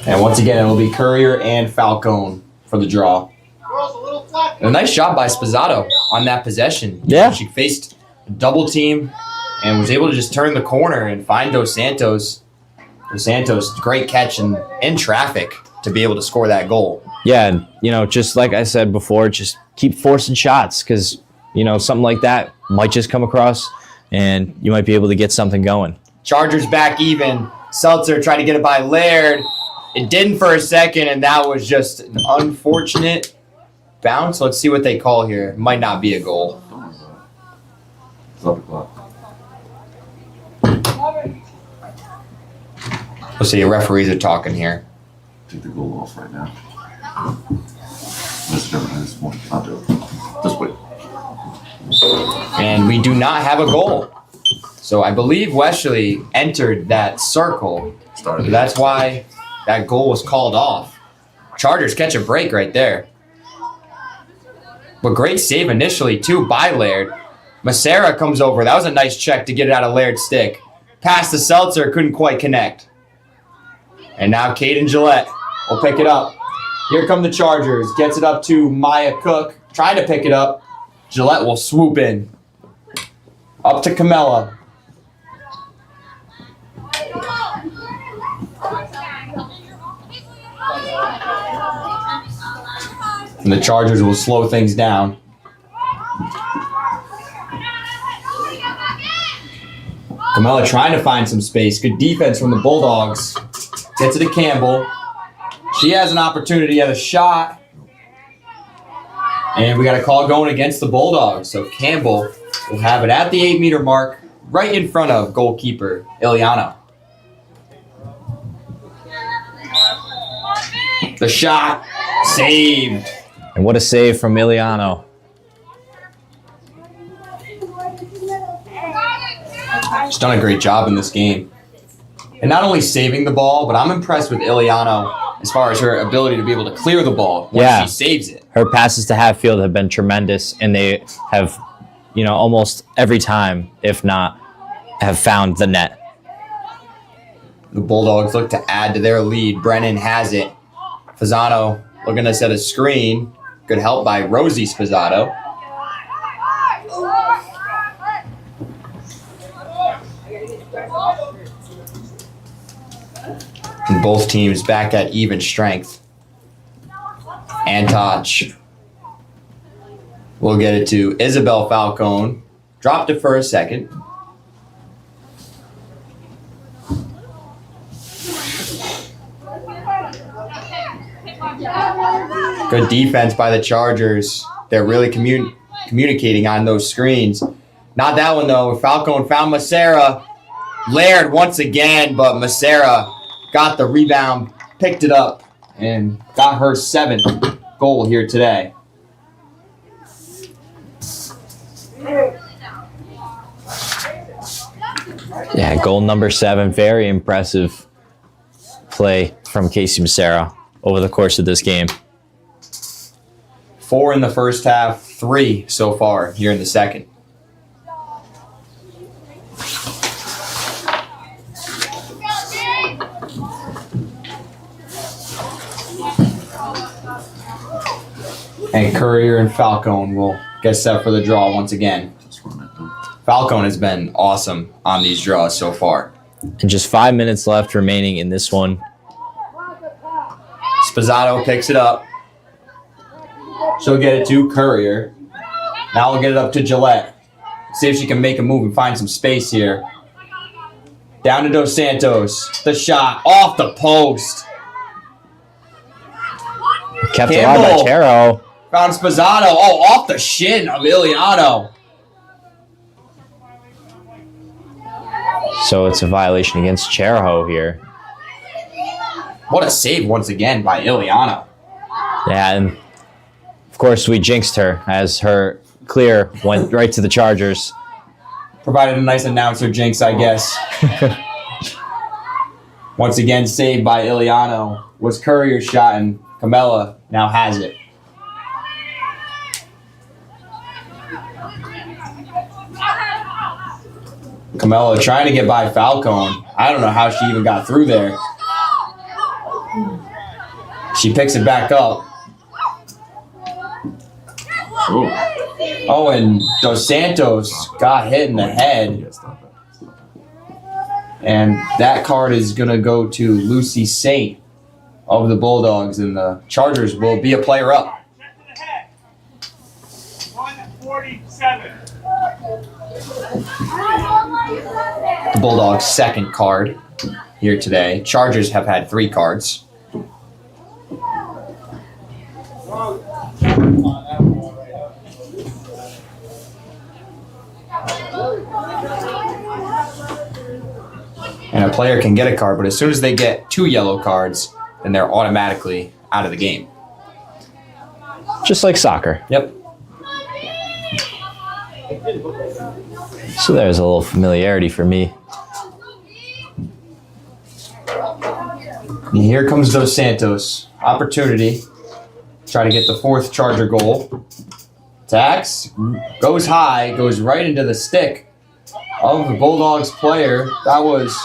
[SPEAKER 3] And once again, it'll be Courier and Falcone for the draw. And a nice job by Spizzato on that possession.
[SPEAKER 4] Yeah.
[SPEAKER 3] She faced a double team and was able to just turn the corner and find Dos Santos. Dos Santos, great catch in traffic to be able to score that goal.
[SPEAKER 4] Yeah, and, you know, just like I said before, just keep forcing shots because, you know, something like that might just come across and you might be able to get something going.
[SPEAKER 3] Chargers back even. Seltzer tried to get it by Laird. It didn't for a second, and that was just an unfortunate bounce. Let's see what they call here. It might not be a goal. Let's see, referees are talking here.
[SPEAKER 1] Take the goal off right now. I'll do it. Just wait.
[SPEAKER 3] And we do not have a goal. So I believe Westerly entered that circle. That's why that goal was called off. Chargers catch a break right there. But great save initially, too, by Laird. Macera comes over. That was a nice check to get it out of Laird's stick. Pass to Seltzer, couldn't quite connect. And now Caden Gillette will pick it up. Here come the Chargers. Gets it up to Maya Cook. Trying to pick it up. Gillette will swoop in. Up to Camella. And the Chargers will slow things down. Camella trying to find some space. Good defense from the Bulldogs. Gets it to Campbell. She has an opportunity at a shot. And we got a call going against the Bulldogs. So Campbell will have it at the 8-meter mark, right in front of goalkeeper Iliano. The shot saved.
[SPEAKER 4] And what a save from Iliano.
[SPEAKER 3] She's done a great job in this game. And not only saving the ball, but I'm impressed with Iliano as far as her ability to be able to clear the ball once she saves it.
[SPEAKER 4] Her passes to Hatfield have been tremendous, and they have, you know, almost every time, if not, have found the net.
[SPEAKER 3] The Bulldogs look to add to their lead. Brennan has it. Fasano looking to set a screen. Good help by Rosie Spizzato. And both teams back at even strength. Antoch will get it to Isabel Falcone. Dropped it for a second. Good defense by the Chargers. They're really communicating on those screens. Not that one, though. Falcone found Macera. Laird once again, but Macera got the rebound, picked it up, and got her 7th goal here today.
[SPEAKER 4] Yeah, goal number 7. Very impressive play from Casey Macera over the course of this game.
[SPEAKER 3] 4 in the first half, 3 so far here in the second. And Courier and Falcone will get set for the draw once again. Falcone has been awesome on these draws so far.
[SPEAKER 4] And just 5 minutes left remaining in this one.
[SPEAKER 3] Spizzato picks it up. She'll get it to Courier. Now we'll get it up to Gillette. See if she can make a move and find some space here. Down to Dos Santos. The shot off the post.
[SPEAKER 4] Kept alive by Chariho.
[SPEAKER 3] Found Spizzato. Oh, off the shin of Iliano.
[SPEAKER 4] So it's a violation against Chariho here.
[SPEAKER 3] What a save once again by Iliano.
[SPEAKER 4] Yeah, and of course we jinxed her as her clear went right to the Chargers.
[SPEAKER 3] Provided a nice announcer jinx, I guess. Once again, saved by Iliano. Was Courier's shot, and Camella now has it. Camelo trying to get by Falcone. I don't know how she even got through there. She picks it back up.
[SPEAKER 1] Ooh.
[SPEAKER 3] Oh, and Dos Santos got hit in the head. And that card is going to go to Lucy Saint of the Bulldogs, and the Chargers will be a player up.
[SPEAKER 5] 147.
[SPEAKER 3] The Bulldogs' second card here today. Chargers have had 3 cards. And a player can get a card, but as soon as they get 2 yellow cards, then they're automatically out of the game.
[SPEAKER 4] Just like soccer.
[SPEAKER 3] Yep.
[SPEAKER 4] So there's a little familiarity for me.
[SPEAKER 3] And here comes Dos Santos. Opportunity. Try to get the 4th Charger goal. Attacks. Goes high. Goes right into the stick of the Bulldogs player. That was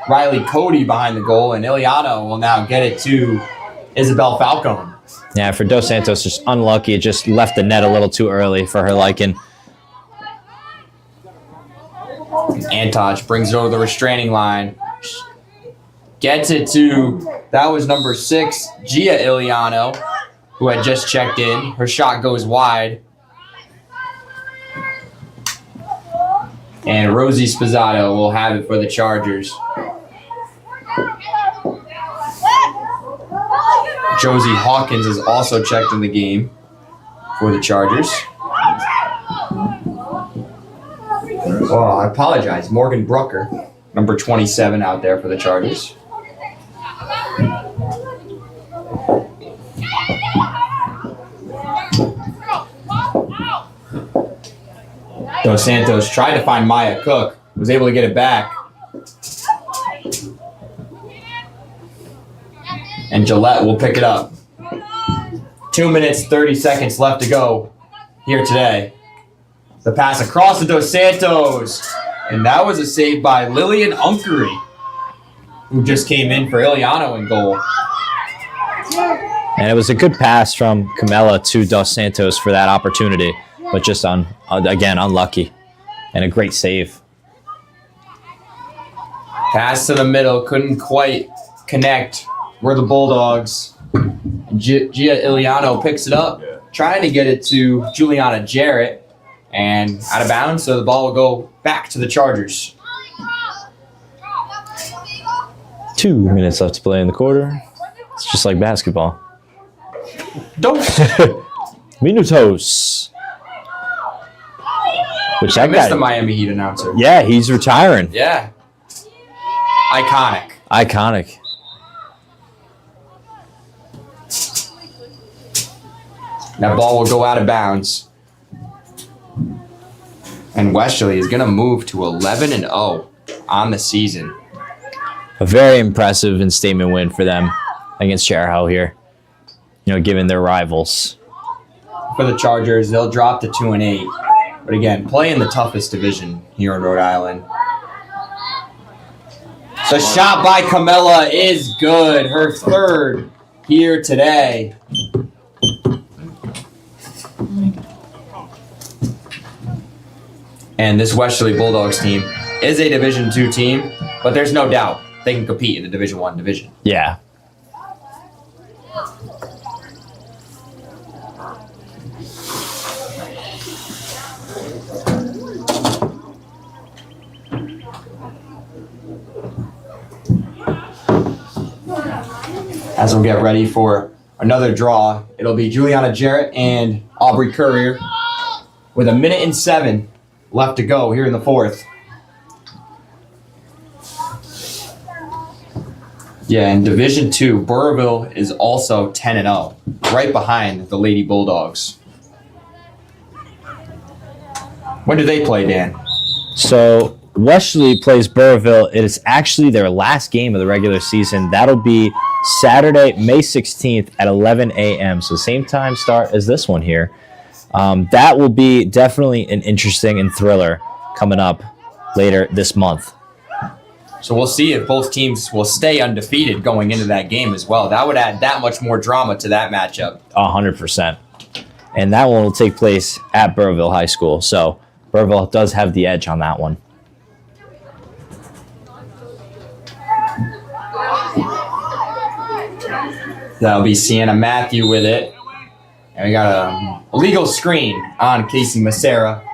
[SPEAKER 3] Riley Cody behind the goal. And Iliano will now get it to Isabel Falcone.
[SPEAKER 4] Yeah, for Dos Santos, just unlucky. It just left the net a little too early for her liking.
[SPEAKER 3] Antoj brings it over the restraining line. Gets it to, that was number 6, Gia Iliano, who had just checked in. Her shot goes wide. And Rosie Spizzato will have it for the Chargers. Josie Hawkins is also checked in the game for the Chargers. Oh, I apologize. Morgan Brooker, number 27 out there for the Chargers. Dos Santos tried to find Maya Cook, was able to get it back. And Gillette will pick it up. 2 minutes, 30 seconds left to go here today. The pass across to Dos Santos. And that was a save by Lillian Unkery, who just came in for Iliano in goal.
[SPEAKER 4] And it was a good pass from Camella to Dos Santos for that opportunity, but just again, unlucky. And a great save.
[SPEAKER 3] Pass to the middle, couldn't quite connect. We're the Bulldogs. Gia Iliano picks it up, trying to get it to Juliana Jarrett. And out of bounds, so the ball will go back to the Chargers.
[SPEAKER 4] 2 minutes left to play in the quarter. It's just like basketball.
[SPEAKER 3] Dos
[SPEAKER 4] Minutos. Which
[SPEAKER 3] I missed the Miami Heat announcer.
[SPEAKER 4] Yeah, he's retiring.
[SPEAKER 3] Yeah. Iconic.
[SPEAKER 4] Iconic.
[SPEAKER 3] That ball will go out of bounds. And Westerly is going to move to 11-0 on the season.
[SPEAKER 4] A very impressive and statement win for them against Chariho here. You know, given their rivals.
[SPEAKER 3] For the Chargers, they'll drop to 2-8. But again, play in the toughest division here in Rhode Island. The shot by Camella is good. Her 3rd here today. And this Westerly Bulldogs team is a Division II team, but there's no doubt they can compete in the Division I division.
[SPEAKER 4] Yeah.
[SPEAKER 3] As we'll get ready for another draw, it'll be Juliana Jarrett and Aubrey Courier with 1:07 left to go here in the 4th. Yeah, in Division II, Burrville is also 10-0, right behind the Lady Bulldogs. When do they play, Dan?
[SPEAKER 4] So Westerly plays Burrville. It is actually their last game of the regular season. That'll be Saturday, May 16th at 11 a.m. So same time start as this one here. That will be definitely an interesting and thriller coming up later this month.
[SPEAKER 3] So we'll see if both teams will stay undefeated going into that game as well. That would add that much more drama to that matchup.
[SPEAKER 4] 100%. And that one will take place at Burrillville High School. So Burrillville does have the edge on that one.
[SPEAKER 3] That'll be Sienna Matthew with it. And we got a illegal screen on Casey Macera.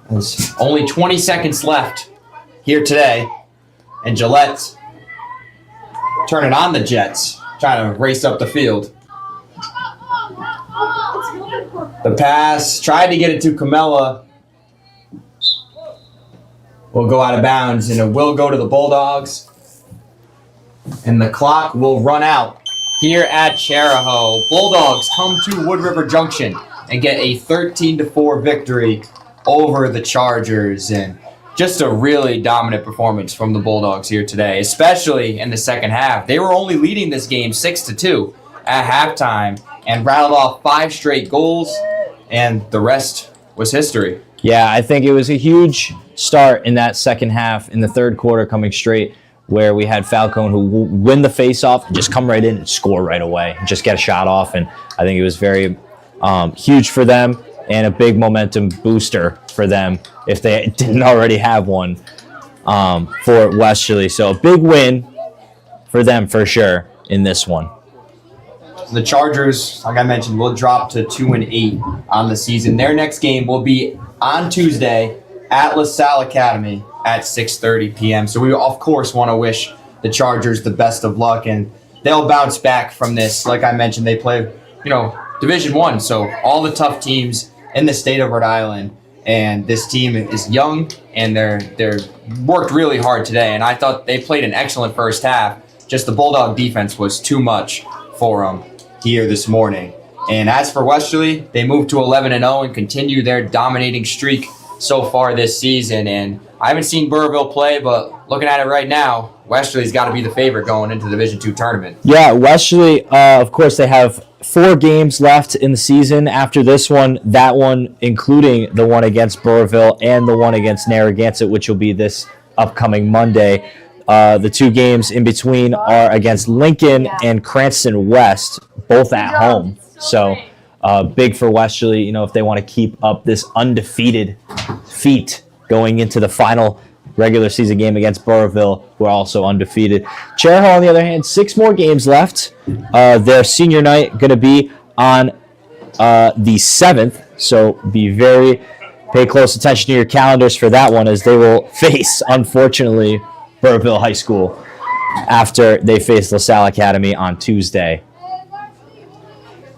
[SPEAKER 3] There's only 20 seconds left here today. And Gillette turning on the Jets, trying to race up the field. The pass, tried to get it to Camella. Will go out of bounds, and it will go to the Bulldogs. And the clock will run out here at Chariho. Bulldogs come to Wood River Junction and get a 13-4 victory over the Chargers. And just a really dominant performance from the Bulldogs here today, especially in the second half. They were only leading this game 6-2 at halftime and rattled off 5 straight goals, and the rest was history.
[SPEAKER 4] Yeah, I think it was a huge start in that second half, in the third quarter coming straight, where we had Falcone who win the face-off and just come right in and score right away and just get a shot off. And I think it was very huge for them and a big momentum booster for them if they didn't already have one for Westerly. So a big win for them for sure in this one.
[SPEAKER 3] The Chargers, like I mentioned, will drop to 2-8 on the season. Their next game will be on Tuesday at LaSalle Academy at 6:30 p.m. So we, of course, want to wish the Chargers the best of luck, and they'll bounce back from this. Like I mentioned, they play, Division I, so all the tough teams in the state of Rhode Island, and this team is young, and they're worked really hard today, and I thought they played an excellent first half. Just the Bulldog defense was too much for them here this morning. And as for Westerly, they moved to 11-0 and continue their dominating streak so far this season. And I haven't seen Burrillville play, but looking at it right now, Westerly's got to be the favorite going into the Division II tournament.
[SPEAKER 4] Yeah, Westerly, of course, they have 4 games left in the season after this one, that one including the one against Burrillville and the one against Narragansett, which will be this upcoming Monday. The 2 games in between are against Lincoln and Cranston West, both at home. So big for Westerly, if they want to keep up this undefeated feat going into the final regular season game against Burrillville, who are also undefeated. Chariho, on the other hand, 6 more games left. Their senior night going to be on the 7th, so pay close attention to your calendars for that one, as they will face, unfortunately, Burrillville High School after they face LaSalle Academy on Tuesday.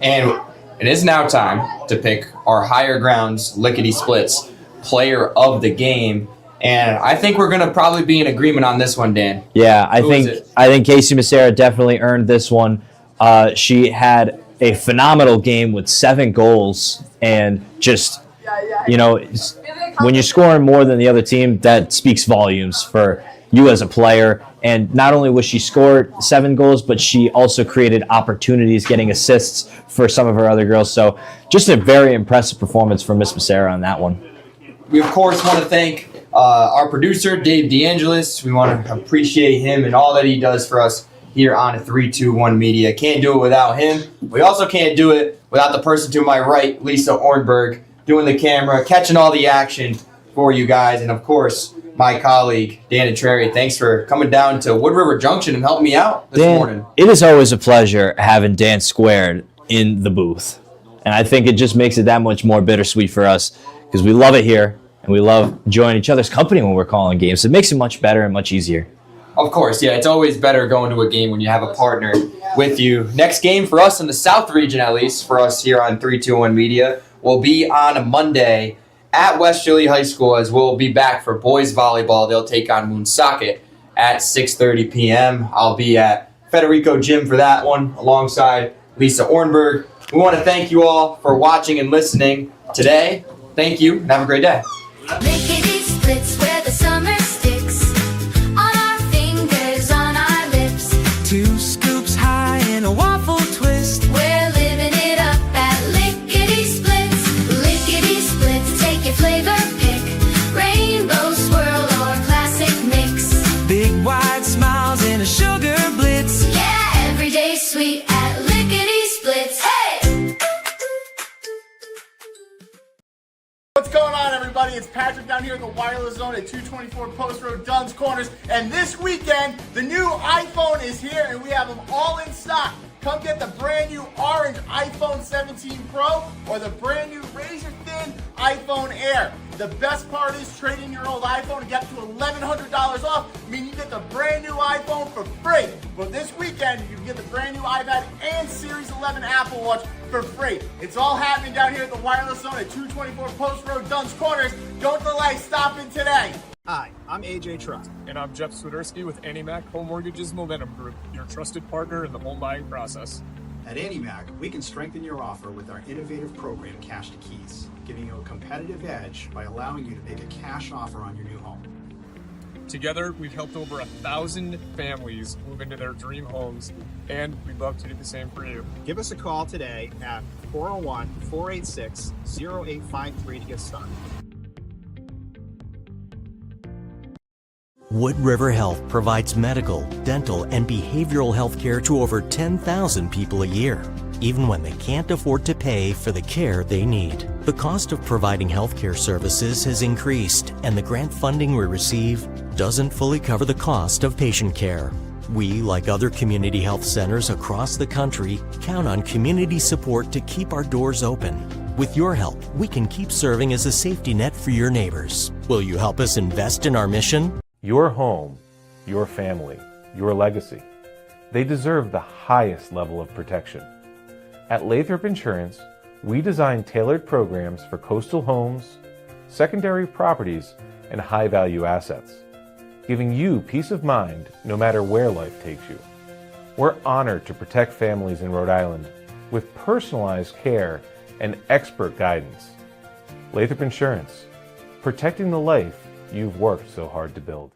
[SPEAKER 3] And it is now time to pick our Higher Grounds Lickety Splits player of the game. And I think we're going to probably be in agreement on this one, Dan.
[SPEAKER 4] Yeah, I think Casey Macera definitely earned this one. She had a phenomenal game with 7 goals, and just, when you're scoring more than the other team, that speaks volumes for you as a player. And not only was she scored 7 goals, but she also created opportunities, getting assists for some of her other girls. So just a very impressive performance from Miss Macera on that one.
[SPEAKER 3] We, of course, want to thank our producer, Dave DeAngelis. We want to appreciate him and all that he does for us here on 321 Media. Can't do it without him. We also can't do it without the person to my right, Lisa Ornberg, doing the camera, catching all the action for you guys. And, of course, my colleague, Dan Etreri. Thanks for coming down to Wood River Junction and helping me out this morning.
[SPEAKER 4] It is always a pleasure having Dan Squared in the booth. And I think it just makes it that much more bittersweet for us, because we love it here and we love enjoying each other's company when we're calling games. It makes it much better and much easier.
[SPEAKER 3] Of course, yeah. It's always better going to a game when you have a partner with you. Next game for us in the South region, at least, for us here on 321 Media, will be on Monday at Westerly High School, as we'll be back for boys volleyball. They'll take on Woonsocket at 6:30 p.m. I'll be at Federico Gym for that one alongside Lisa Ornberg. We want to thank you all for watching and listening today. Thank you, and have a great day.
[SPEAKER 7] Lickety splits where the summer sticks on our fingers, on our lips.
[SPEAKER 13] 2 scoops high in a waffle twist.
[SPEAKER 7] We're living it up at Lickety Splits.
[SPEAKER 8] everybody? It's Patrick down here at the Wireless Zone at 224 Post Road, Dunn's Corners. And this weekend, the new iPhone is here and we have them all in stock. Come get the brand new orange iPhone 17 Pro or the brand new razor thin iPhone Air. The best part is trading your old iPhone and get up to $1,100 off, meaning you get the brand new iPhone for free. But this weekend, you can get the brand new iPad and Series 11 Apple Watch for free. It's all happening down here at the Wireless Zone at 224 Post Road, Dunn's Corners. Don't delay, stop in today.
[SPEAKER 9] Hi, I'm AJ Trust. And I'm Jeff Swiderski with AnyMac Home Mortgage's Momentum Group, your trusted partner in the home buying process.
[SPEAKER 10] At AnyMac, we can strengthen your offer with our innovative program, Cash to Keys, giving you a competitive edge by allowing you to make a cash offer on your new home.
[SPEAKER 9] Together, we've helped over 1,000 families move into their dream homes, and we'd love to do the same for you.
[SPEAKER 10] Give us a call today at 401-486-0853 to get started.
[SPEAKER 14] Wood River Health provides medical, dental, and behavioral health care to over 10,000 people a year, even when they can't afford to pay for the care they need. The cost of providing healthcare services has increased, and the grant funding we receive doesn't fully cover the cost of patient care. We, like other community health centers across the country, count on community support to keep our doors open. With your help, we can keep serving as a safety net for your neighbors. Will you help us invest in our mission?
[SPEAKER 25] Your home, your family, your legacy. They deserve the highest level of protection. At Lathrop Insurance, we design tailored programs for coastal homes, secondary properties, and high-value assets, giving you peace of mind no matter where life takes you. We're honored to protect families in Rhode Island with personalized care and expert guidance. Lathrop Insurance, protecting the life you've worked so hard to build.